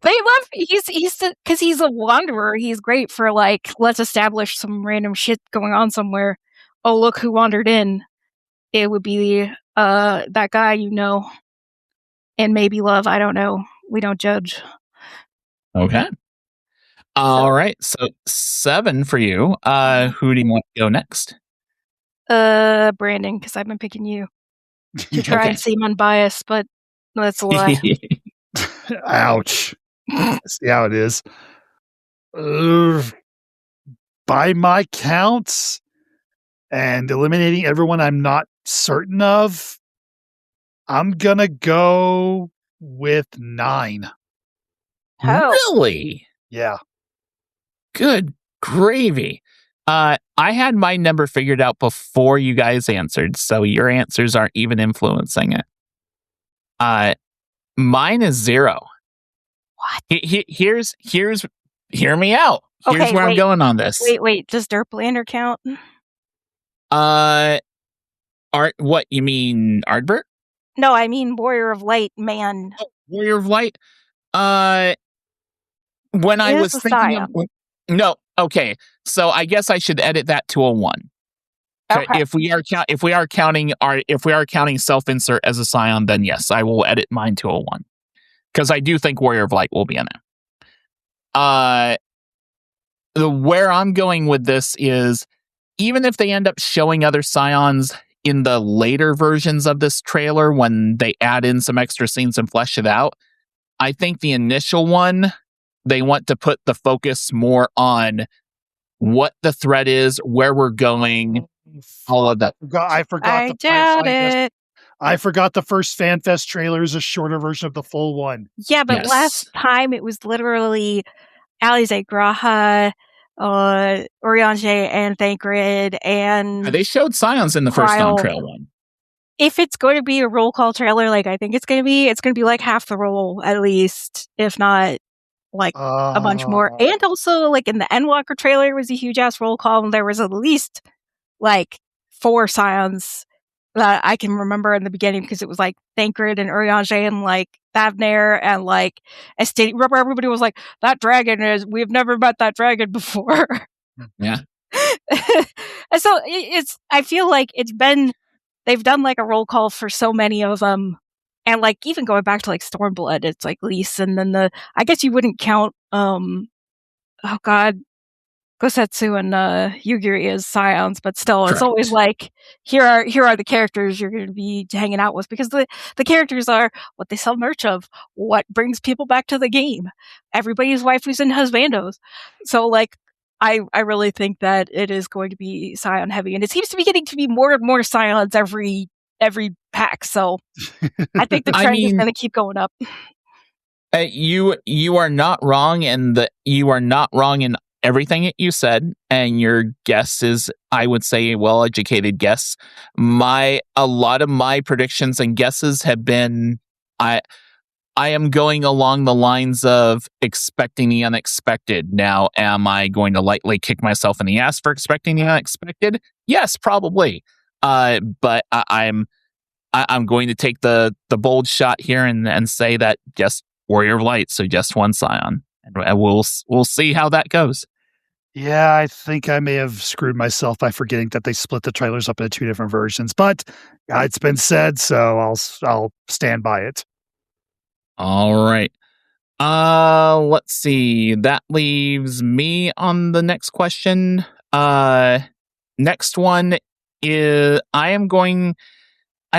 love because he's a wanderer. He's great for like, let's establish some random shit going on somewhere. Oh, look who wandered in. It would be that guy, and maybe love. I don't know. We don't judge. Okay. All right. So 7 for you. Who do you want to go next? Brandon, because I've been picking you to try and seem unbiased, but that's a lie. Ouch. See how it is. By my counts and eliminating everyone I'm not certain of, I'm gonna go with 9. Oh. Really? Yeah. Good gravy. I had my number figured out before you guys answered, so your answers aren't even influencing it. Mine is 0. What? Hear me out. Here's where I'm going on this. Wait. Does Derplander count? What you mean, Ardbert? No, I mean Warrior of Light, man. Oh, Warrior of Light. When I was thinking of no, okay. So I guess I should edit that to a 1. Okay. If we are counting self-insert as a scion, then yes, I will edit mine to a 1. Because I do think Warrior of Light will be in there. Where I'm going with this is, even if they end up showing other scions in the later versions of this trailer, when they add in some extra scenes and flesh it out, I think the initial one, they want to put the focus more on what the threat is, where we're going, all of that. I forgot. I doubt it. I forgot the first FanFest trailer is a shorter version of the full one. Yeah, but last time it was literally Alize Graha, Oriange, and Thancred, and they showed scions in the first on-trail one. If it's going to be a roll call trailer, like I think it's going to be like half the roll at least, if not like a bunch more. And also, like in the Endwalker trailer, was a huge ass roll call, and there was at least like 4 scions that I can remember in the beginning, because it was like Thancred and Oriange and like Thavnair and like Estate. Remember, everybody was like, that dragon we've never met that dragon before. Yeah. And so I feel like they've done like a roll call for so many of them. And like, even going back to like Stormblood, it's like Lys, and then I guess you wouldn't count, Gosetsu and Yugiri as scions, but still, it's always like, here are the characters you're going to be hanging out with, because the characters are what they sell merch of, what brings people back to the game, everybody's waifus and husbandos. So like, I really think that it is going to be scion heavy, and it seems to be getting to be more and more scions every pack. So I think the trend is going to keep going up. You are not wrong, and you are not wrong in everything that you said, and your guess is, I would say, a well-educated guess. A lot of my predictions and guesses have been, I am going along the lines of expecting the unexpected. Now, am I going to lightly kick myself in the ass for expecting the unexpected? Yes, probably. But I'm going to take the bold shot here and say that just Warrior of Light, so just 1 scion. And we'll see how that goes. Yeah, I think I may have screwed myself by forgetting that they split the trailers up into 2 different versions, but it's been said, so I'll stand by it. All right. Let's see. That leaves me on the next question. Next one is, I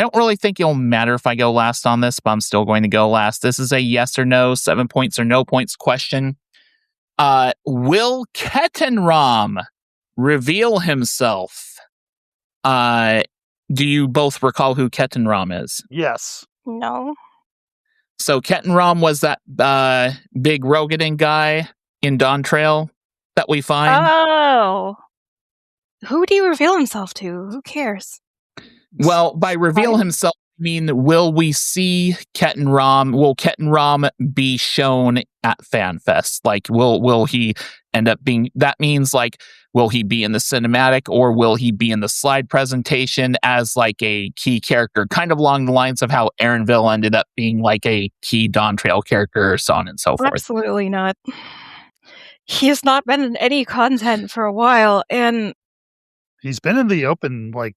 don't really think it'll matter if I go last on this, but I'm still going to go last. This is a yes or no, 7 points or no points question. Will Kettenram reveal himself? Do you both recall who Kettenram is? Yes. No. So Kettenram was that big Rogadin guy in Dawn Trail that we find. Oh. Who do you reveal himself to? Who cares? Well, by reveal himself, mean, will we see Ket and Rom? Will Ket and Rom be shown at FanFest? Like, will he end up being? That means like, will he be in the cinematic or will he be in the slide presentation as like a key character? Kind of along the lines of how Aaronville ended up being like a key Dawn Trail character, so on and so forth. Absolutely not. He has not been in any content for a while, and he's been in the open, like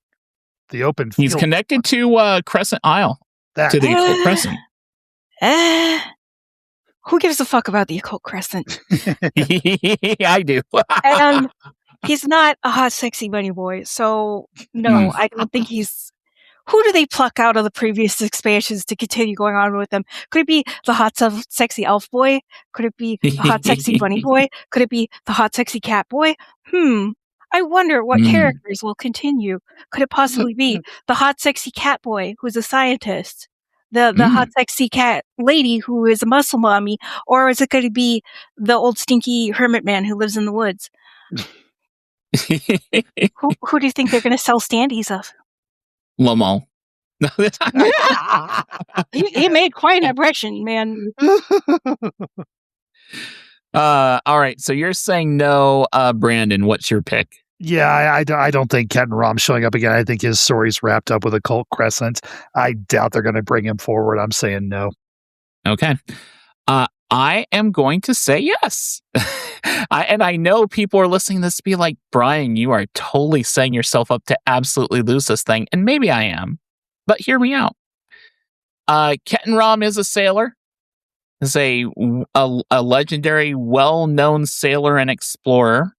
the open field. He's connected to Crescent Isle, to the Occult Crescent. Who gives a fuck about the Occult Crescent? I do. And he's not a hot, sexy bunny boy, so no, I don't think he's... Who do they pluck out of the previous expansions to continue going on with them? Could it be the hot, sexy elf boy? Could it be the hot, sexy bunny boy? Could it be the hot, sexy cat boy? I wonder what characters will continue. Could it possibly be the hot, sexy cat boy who's a scientist? The hot, sexy cat lady who is a muscle mommy? Or is it going to be the old stinky hermit man who lives in the woods? Who do you think they're going to sell standees of? Lamont. he made quite an impression, man. All right, so you're saying no, Brandon. What's your pick? Yeah, I don't think Ket and Rom showing up again. I think his story's wrapped up with Occult Crescent. I doubt they're going to bring him forward. I'm saying no. Okay. I am going to say yes. I know people are listening to this be like, Brian, you are totally setting yourself up to absolutely lose this thing. And maybe I am, but hear me out. Ket and Rom is a sailor. Is a legendary, well-known sailor and explorer.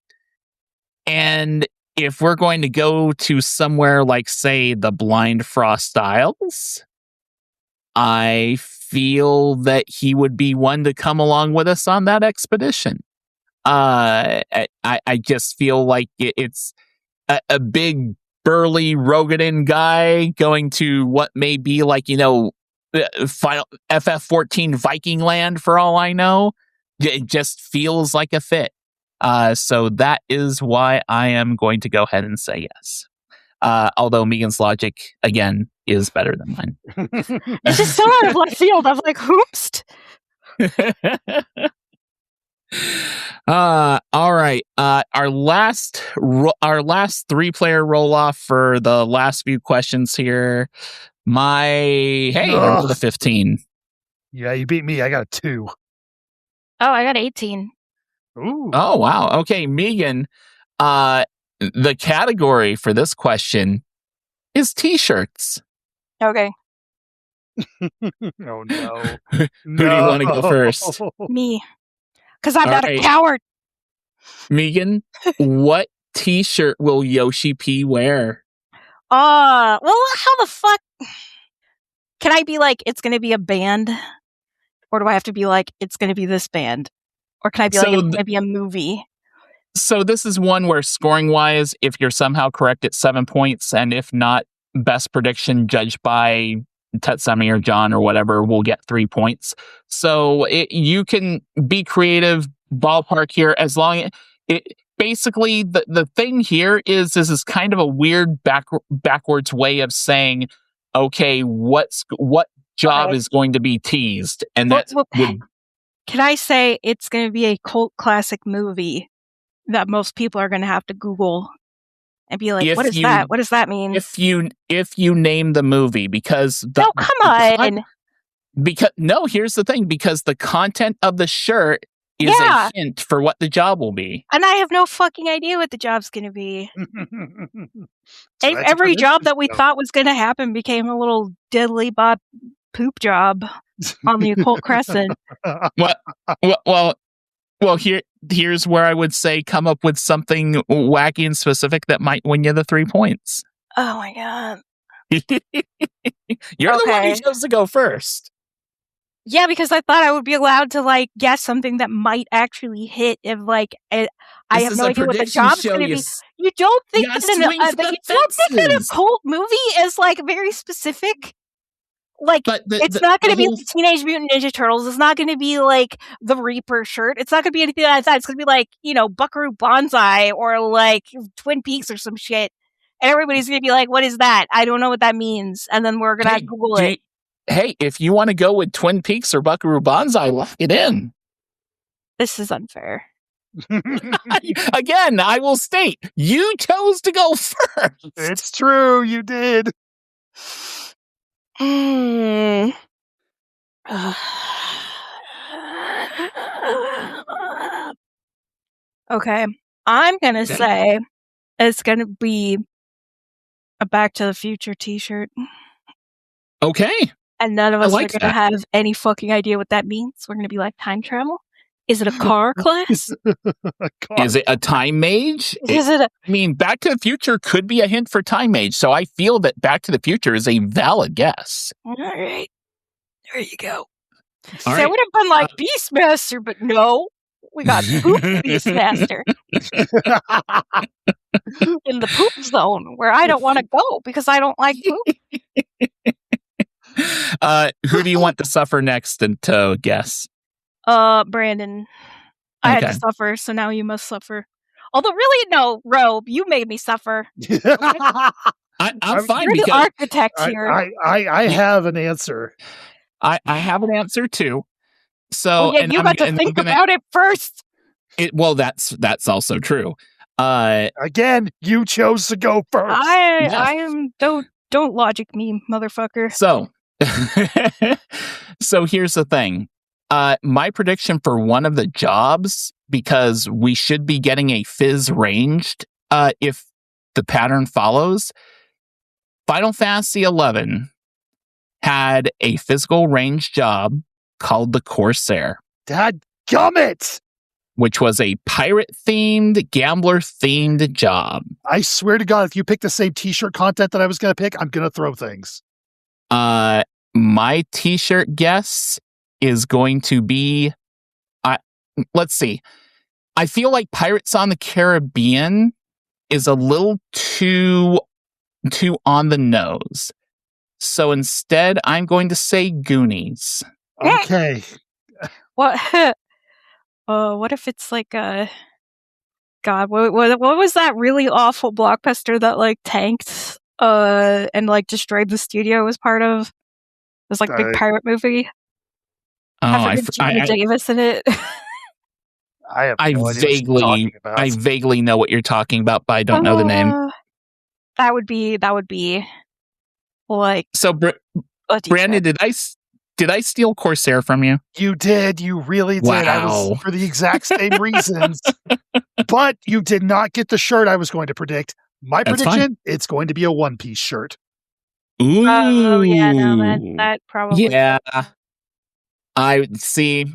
And if we're going to go to somewhere like, say, the Blind Frost Isles, I feel that he would be one to come along with us on that expedition. I just feel like it's a big, burly Rogadin guy going to what may be like, final FF14 Viking land for all I know. It just feels like a fit. So that is why I am going to go ahead and say yes. Although Meagan's logic, again, is better than mine. It's just so out of left field. I'm like, hoopst. All right. Our last 3-player roll off for the last few questions here. I rolled a 15. Yeah, you beat me. I got a 2. Oh, I got 18. Ooh. Oh, wow. Okay, Meagan. The category for this question is T-shirts. Okay. Oh, no. Who do you want to go first? Me. Because I'm not right. a coward. Meagan, what T-shirt will Yoshi P wear? Well, how the fuck? Can I be like, it's going to be a band? Or do I have to be like, it's going to be this band? Or can I be like, it's going to be a movie? So this is one where scoring-wise, if you're somehow correct at 7 points, and if not, best prediction judged by Tetsumi or John or whatever will get 3 points. So you can be creative, ballpark here, as long as basically the thing here is this is kind of a weird backwards way of saying, okay, what job is going to be teased, and can I say it's going to be a cult classic movie that most people are going to have to Google and be like, what is that? What does that mean? If you name the movie, because no, come on. Here's the thing, because the content of the shirt is a hint for what the job will be. And I have no fucking idea what the job's going to be. Every job that we thought was going to happen became a little diddly bob poop job on the Occult Crescent. Well, here's where I would say come up with something wacky and specific that might win you the 3 points. Oh my god. You're the one who chose to go first. Yeah, because I thought I would be allowed to like guess something that might actually hit if like I have no idea what the job's going to be. You don't think that a cult movie is like very specific? Like, it's not going to be like Teenage Mutant Ninja Turtles. It's not going to be like the Reaper shirt. It's not going to be anything like that. It's going to be like, Buckaroo Banzai or like Twin Peaks or some shit. And everybody's going to be like, what is that? I don't know what that means. And then we're going to Google it. Hey, if you want to go with Twin Peaks or Buckaroo Banzai, lock it in. This is unfair. Again, I will state, you chose to go first. It's true, you did. Okay, I'm going to say it's going to be a Back to the Future t-shirt. Okay. And none of us are going to have any fucking idea what that means. We're going to be like, time travel? Is it a car class? Is it a time mage? I mean, Back to the Future could be a hint for time mage, so I feel that Back to the Future is a valid guess. All right. There you go. All right. Would have been like Beastmaster, but no. We got Poop Beastmaster. In the poop zone, where I don't want to go because I don't like poop. Who do you want to suffer next and to guess? Brandon. I had to suffer, so now you must suffer. Although, really, no, Robe, you made me suffer. I'm fine. You're the architect here. I have an answer. I have an answer too. So you got to think about it first. That's also true. Again, you chose to go first. I am don't logic me, motherfucker. So here's the thing. My prediction for one of the jobs, because we should be getting a Fizz ranged if the pattern follows. Final Fantasy XI had a physical range job called the Corsair. Dadgummit! Which was a pirate-themed, gambler-themed job. I swear to God, if you pick the same t-shirt content that I was going to pick, I'm going to throw things. My t-shirt guess is going to be... let's see. I feel like Pirates on the Caribbean is a little too on the nose. So instead, I'm going to say Goonies. Okay. What if it's like God, what was that really awful blockbuster that like tanked and like destroyed the studio was part of? It was like a big pirate movie. I Davis in it. I vaguely know what you're talking about, but I don't know the name. That would be like so. Brandon, did I steal Corsair from you? You did. You really did. Wow. I was for the exact same reasons. But you did not get the shirt I was going to predict. My prediction, it's going to be a one-piece shirt. Ooh. Oh, yeah, no, that probably. Yeah. I see.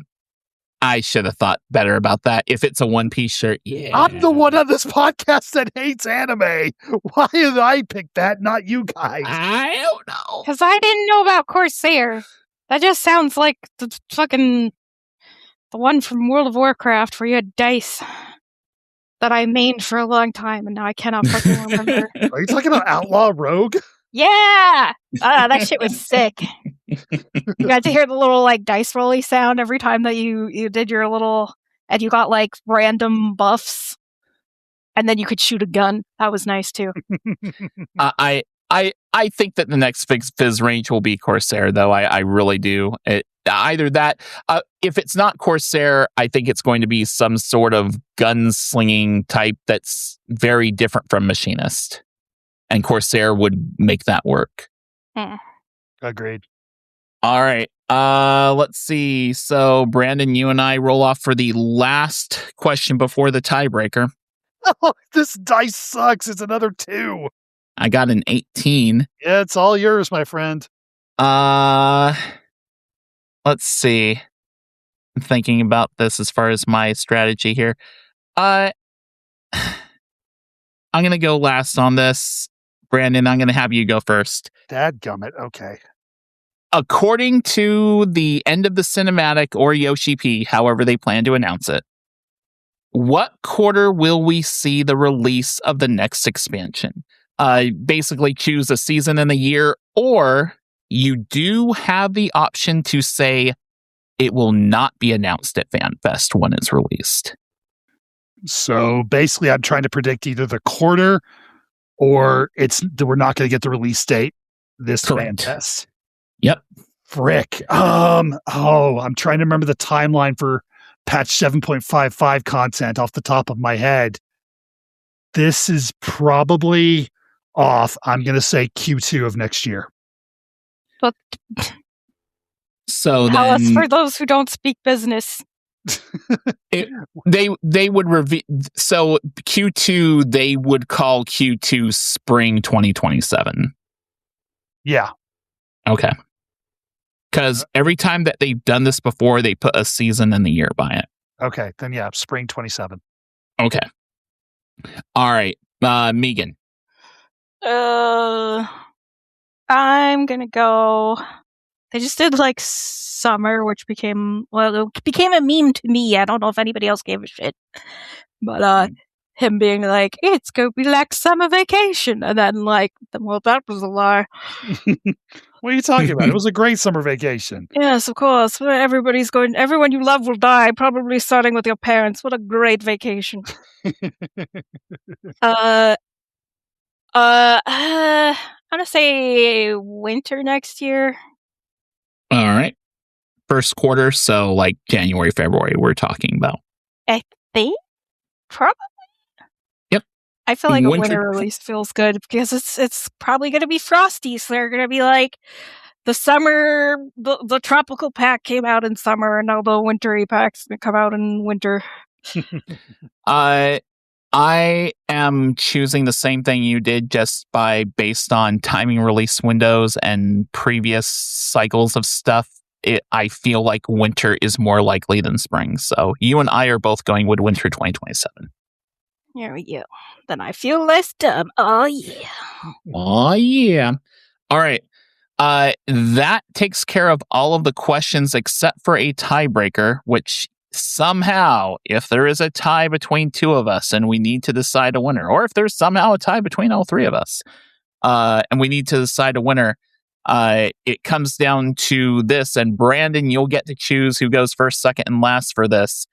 I should have thought better about that. If it's a one-piece shirt, yeah. I'm the one on this podcast that hates anime. Why did I pick that, not you guys? I don't know. Because I didn't know about Corsair. That just sounds like the one from World of Warcraft where you had dice that I mained for a long time, and now I cannot fucking remember. Are you talking about Outlaw Rogue? Yeah! That shit was sick. You got to hear the little, like, dice rolly sound every time that you did your little... And you got, like, random buffs. And then you could shoot a gun. That was nice, too. I think that the next Fizz range will be Corsair, though. I really do. Either that... if it's not Corsair, I think it's going to be some sort of gunslinging type that's very different from Machinist. And Corsair would make that work. Agreed. All right. Let's see. So, Brandon, you and I roll off for the last question before the tiebreaker. Oh, this dice sucks. It's another 2. I got an 18. Yeah, it's all yours, my friend. Let's see. I'm thinking about this as far as my strategy here. I'm going to go last on this. Brandon, I'm going to have you go first. Dadgummit. Okay. According to the end of the cinematic or Yoshi P, however they plan to announce it, what quarter will we see the release of the next expansion? Basically choose a season in the year, or you do have the option to say it will not be announced at FanFest when it's released. So basically I'm trying to predict either the quarter or we're not going to get the release date this fan Correct. test. Yep. Frick. I'm trying to remember the timeline for patch 7.55 content off the top of my head. This is probably off. I'm going to say Q2 of next year. But So tell us then for those who don't speak business. they would reveal. So Q2 they would call Q2 spring 2027. Yeah. Okay. Because every time that they've done this before, they put a season and the year by it. Okay. Then yeah, spring 27. Okay. All right. Meagan. I'm gonna go. They just did like summer, which became a meme to me. I don't know if anybody else gave a shit, but him being like, "It's gonna be like summer vacation," and then like, well, that was a lie. What are you talking about? It was a great summer vacation. Yes, of course. Everyone you love will die, probably starting with your parents. What a great vacation. I'm gonna say winter next year. All right. First quarter, so like January, February, we're talking about. I think probably. Yep. I feel like a winter release feels good because it's probably going to be frosty, so they're going to be like the summer. The tropical pack came out in summer, and now the wintry pack's going to come out in winter. I am choosing the same thing you did, just based on timing release windows and previous cycles of stuff. I feel like winter is more likely than spring. So you and I are both going with winter 2027. There we go. Then I feel less dumb. Oh, yeah. Oh, yeah. All right. That takes care of all of the questions except for a tiebreaker, which somehow, if there is a tie between two of us and we need to decide a winner, or if there's somehow a tie between all three of us and we need to decide a winner, it comes down to this. And Brandon, you'll get to choose who goes first, second, and last for this.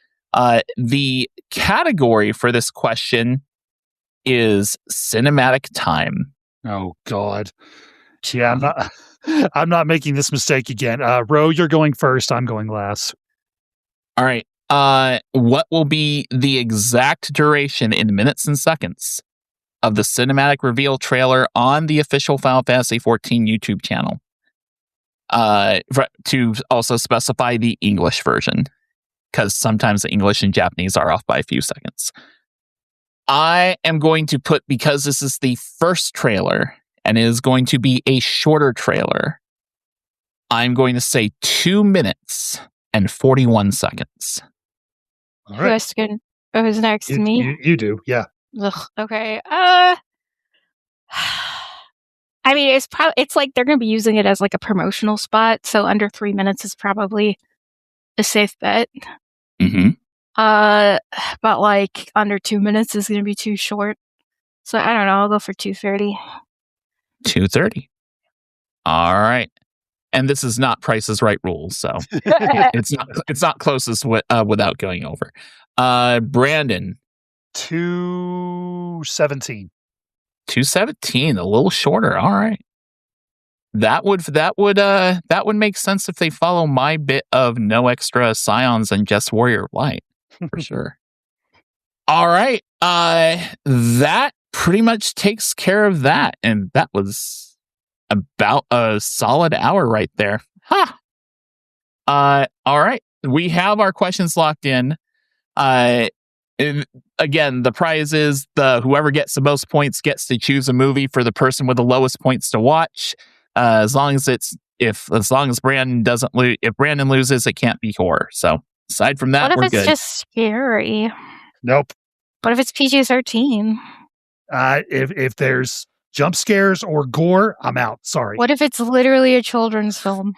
The category for this question is cinematic time. Oh, God. Yeah, I'm not making this mistake again. Ro, you're going first. I'm going last. All right. What will be the exact duration in minutes and seconds of the cinematic reveal trailer on the official Final Fantasy XIV YouTube channel? To also specify the English version, because sometimes the English and Japanese are off by a few seconds. I am going to put, because this is the first trailer and it is going to be a shorter trailer, I'm going to say 2 minutes and 41 seconds. All right. Who's next? Me? You do, yeah. Ugh, okay. I mean, it's like they're going to be using it as like a promotional spot, so under 3 minutes is probably a safe bet. Mm-hmm. But like under 2 minutes is going to be too short. So I don't know. I'll go for 2:30. 2:30. All right. And this is not Price is Right rules, so it's not closest without going over. Brandon. 2:17. 2:17, a little shorter. All right. That would make sense if they follow my bit of no extra Scions and just Warrior of Light, for sure. All right. That pretty much takes care of that, and that was about a solid hour right there. Ha! All right. We have our questions locked in. Again, the prize is whoever gets the most points gets to choose a movie for the person with the lowest points to watch. As long as Brandon doesn't lose, if Brandon loses, it can't be horror. So aside from that, we're good. What if it's just scary? Nope. What if it's PG-13? If there's jump scares or gore, I'm out. Sorry. What if it's literally a children's film?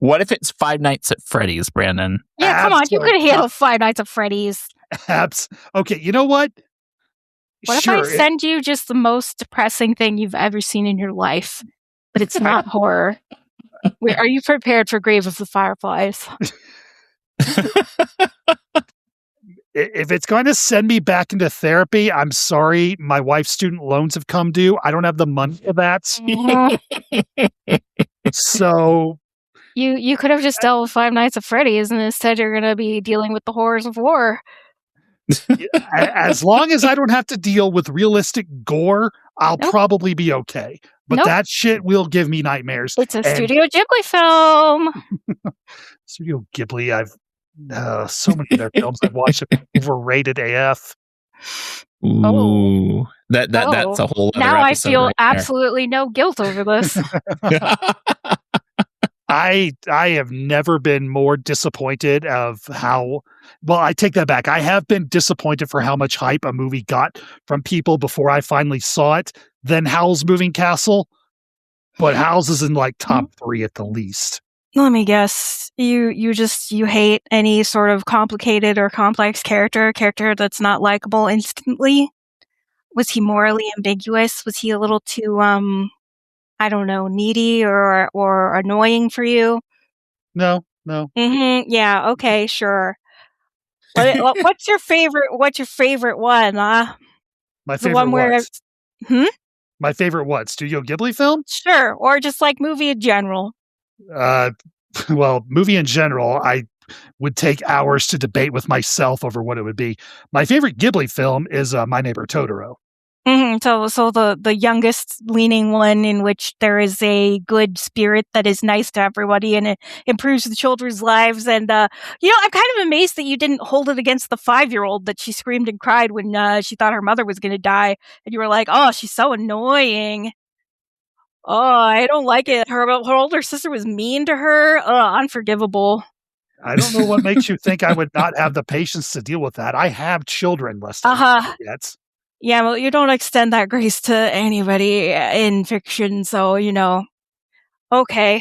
What if it's Five Nights at Freddy's, Brandon? Yeah, come on. You could handle Five Nights at Freddy's. Okay, you know what? What if I send you just the most depressing thing you've ever seen in your life, but it's not horror? Are you prepared for Grave of the Fireflies? if it's going to send me back into therapy, I'm sorry. My wife's student loans have come due. I don't have the money for that. So you could have just dealt with Five Nights at Freddy's, and instead you're going to be dealing with the horrors of war. as long as I don't have to deal with realistic gore, I'll probably be okay. But that shit will give me nightmares. It's a Studio Ghibli film. Studio Ghibli, so many of their films I've watched are overrated AF. Ooh, that's a whole other now I episode feel right absolutely no guilt over this. I have never been more disappointed of how well, I take that back. I have been disappointed for how much hype a movie got from people before I finally saw it than Howl's Moving Castle. But Howl's is in like top 3 at the least. Let me guess. You hate any sort of complicated or complex character that's not likable instantly? Was he morally ambiguous? Was he a little too I don't know, needy or annoying for you? No. Yeah, okay, sure. What's your favorite one? My favorite the one where My favorite what? Studio Ghibli film? Sure, or just like movie in general. Well, movie in general, I would take hours to debate with myself over what it would be. My favorite Ghibli film is My Neighbor Totoro. So the youngest leaning one, in which there is a good spirit that is nice to everybody and it improves the children's lives. And I'm kind of amazed that you didn't hold it against the 5-year-old that she screamed and cried when she thought her mother was going to die, and you were like, "Oh, she's so annoying. Oh, I don't like it. Her older sister was mean to her. Unforgivable." I don't know what makes you think I would not have the patience to deal with that. I have children, lest I forget. Yeah, well, you don't extend that grace to anybody in fiction, so, okay.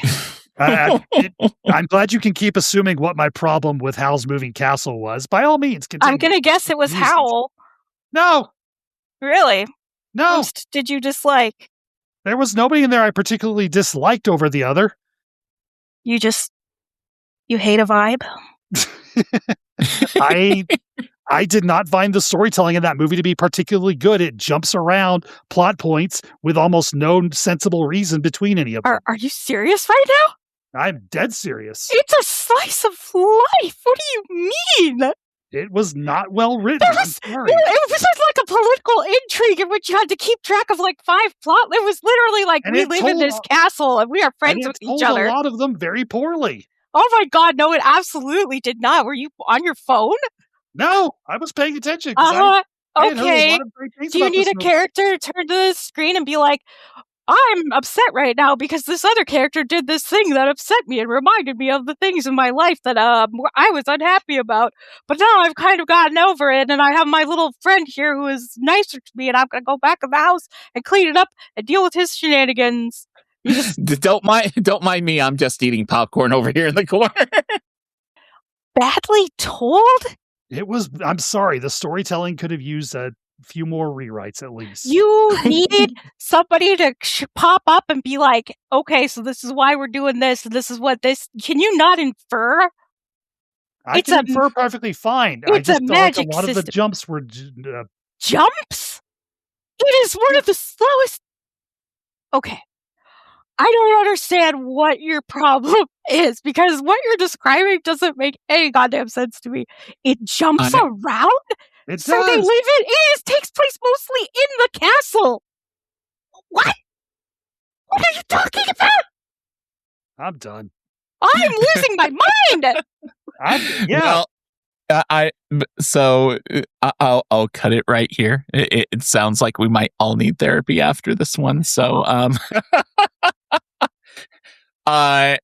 I'm glad you can keep assuming what my problem with Howl's Moving Castle was. By all means, continue. I'm going to guess it was Howl. No. Really? No. What did you dislike? There was nobody in there I particularly disliked over the other. You hate a vibe? I did not find the storytelling in that movie to be particularly good. It jumps around plot points with almost no sensible reason between any of them. Are you serious right now? I'm dead serious. It's a slice of life. What do you mean? It was not well written. It was like a political intrigue in which you had to keep track of like 5 plot. It was literally like, we live in this castle and we are friends with each other. A lot of them very poorly. Oh my God, no, it absolutely did not. Were you on your phone? No, I was paying attention. Okay. Do you need a character to turn to the screen and be like, "I'm upset right now because this other character did this thing that upset me and reminded me of the things in my life that I was unhappy about. But now I've kind of gotten over it, and I have my little friend here who is nicer to me, and I'm going to go back in the house and clean it up and deal with his shenanigans." Don't mind me. I'm just eating popcorn over here in the corner. Badly told? I'm sorry, the storytelling could have used a few more rewrites at least. You needed somebody to pop up and be like, "Okay, so this is why we're doing this, and this is what this..." Can you not infer? I can infer perfectly fine. It's I just a like magic a lot system. of the jumps were... Jumps? It is one of the slowest... Okay. I don't understand what your problem is, because what you're describing doesn't make any goddamn sense to me. It jumps around? It so does. They live in... It takes place mostly in the castle. What? What are you talking about? I'm done. I'm losing my mind. Yeah. Well, I'll cut it right here. It sounds like we might all need therapy after this one. So, at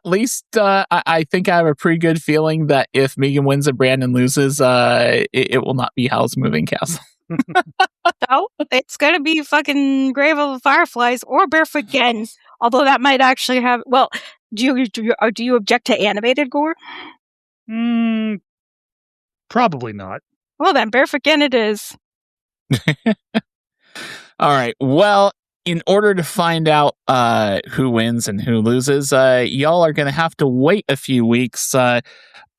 least I think I have a pretty good feeling that if Meagan wins and Brandon loses, it will not be Howl's Moving Castle. So it's gonna be fucking Grave of the Fireflies or Barefoot Gen. Although that might actually have... Well, do you object to animated gore? Probably not. Well, then Barefoot Gen it is. All right. Well, in order to find out who wins and who loses, y'all are going to have to wait a few weeks.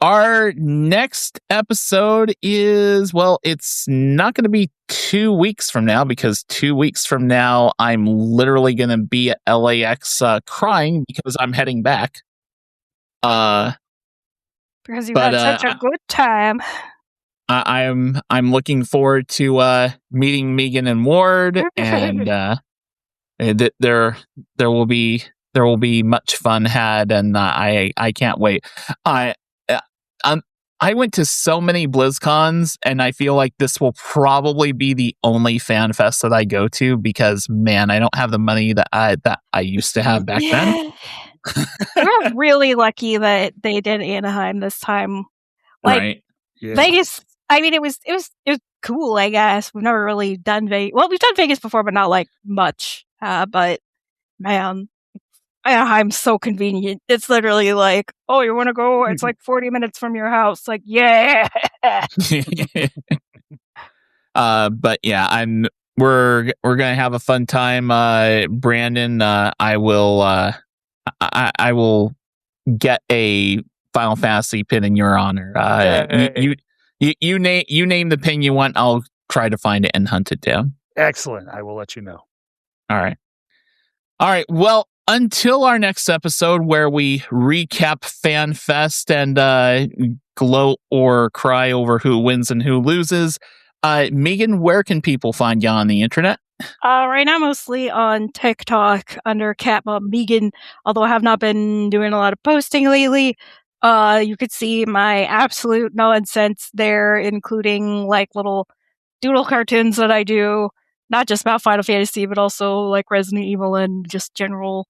Our next episode is, well, it's not going to be 2 weeks from now, because 2 weeks from now, I'm literally going to be at LAX crying because I'm heading back. Because you had such a good time. I'm looking forward to meeting Meagan and Ward, and there will be much fun had, and I can't wait. I went to so many BlizzCons, and I feel like this will probably be the only fan fest that I go to, because man, I don't have the money that I used to have back then. We're really lucky that they did Anaheim this time. Like, right? Yeah. Vegas. I mean, it was cool. I guess we've never really done Vegas. Well, we've done Vegas before, but not like much. But man, Anaheim's so convenient. It's literally like, oh, you want to go? It's like 40 minutes from your house. Like, yeah. But yeah, we're gonna have a fun time. Brandon, I will get a Final Fantasy pin in your honor. You name the pin you want. I'll try to find it and hunt it down. Excellent. I will let you know. All right. Well, until our next episode, where we recap FanFest and gloat or cry over who wins and who loses, Meagan, where can people find you on the internet? Right now, mostly on TikTok under Catmom Meagan, although I have not been doing a lot of posting lately. You could see my absolute nonsense there, including like little doodle cartoons that I do, not just about Final Fantasy, but also like Resident Evil and just general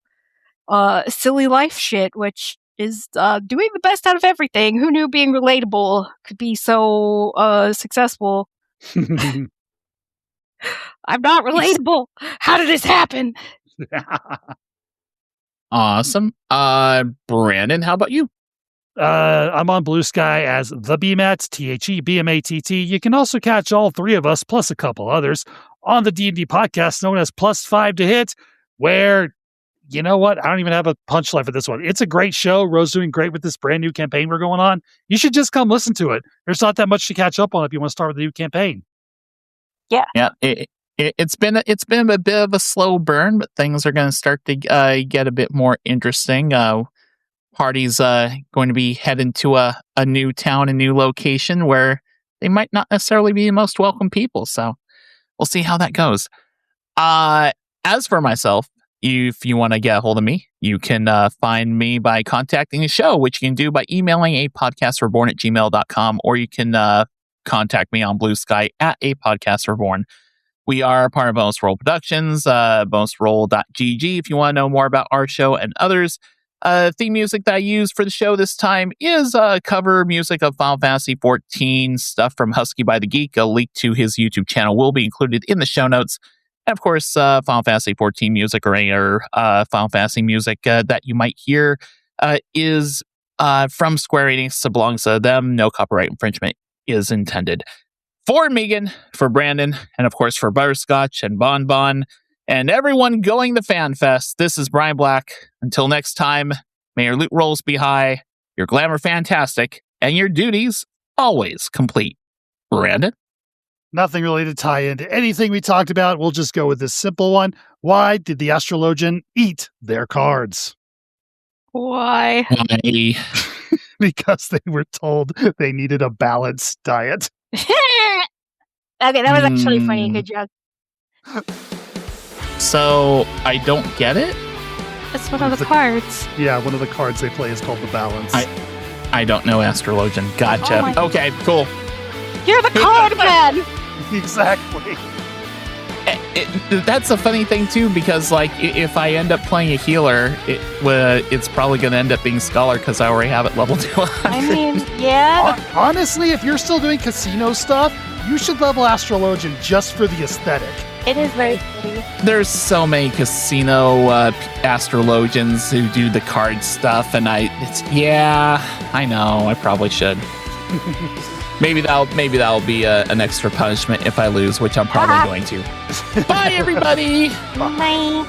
silly life shit, which is doing the best out of everything. Who knew being relatable could be so successful? I'm not relatable. How did this happen? Awesome. Brandon, how about you? I'm on Blue Sky as the BMAT, TheBMATT. You can also catch all three of us, plus a couple others, on the D&D podcast known as Plus 5 to Hit, where, you know what? I don't even have a punchline for this one. It's a great show. Ro's doing great with this brand new campaign we're going on. You should just come listen to it. There's not that much to catch up on if you want to start with the new campaign. Yeah. It's been a bit of a slow burn, but things are going to start to get a bit more interesting. Party's going to be heading to a new town, a new location where they might not necessarily be the most welcome people. So we'll see how that goes. As for myself, if you want to get a hold of me, you can find me by contacting the show, which you can do by emailing apodcastreborn@gmail.com, or you can contact me on Blue Sky at apodcastreborn. We are part of Bonus Roll Productions, bonusroll.gg if you want to know more about our show and others. Theme music that I use for the show this time is cover music of Final Fantasy XIV stuff from Husky by the Geek. A link to his YouTube channel will be included in the show notes. And of course, Final Fantasy XIV music or any other Final Fantasy music that you might hear is from Square Enix, so belongs to them. No copyright infringement is intended. For Meagan, for Brandon, and of course for Butterscotch and Bon Bon, and everyone going to FanFest, this is Brian Black. Until next time, may your loot rolls be high, your glamour fantastic, and your duties always complete. Brandon? Nothing really to tie into anything we talked about. We'll just go with this simple one. Why did the Astrologian eat their cards? Why? Because they were told they needed a balanced diet. Okay, that was actually funny. Good job. So, I don't get it? That's one of the cards. Yeah, one of the cards they play is called the balance. I don't know Astrologian. Gotcha. Okay, cool. You're the card man! Exactly. That's a funny thing, too, because, like, if I end up playing a healer, it's probably going to end up being Scholar because I already have it level 200. I mean, yeah. Honestly, if you're still doing casino stuff, you should level Astrologian just for the aesthetic. It is very pretty. There's so many casino Astrologians who do the card stuff, and I know, I probably should. Maybe that'll be an extra punishment if I lose, which I'm probably going to. Bye, everybody. Bye.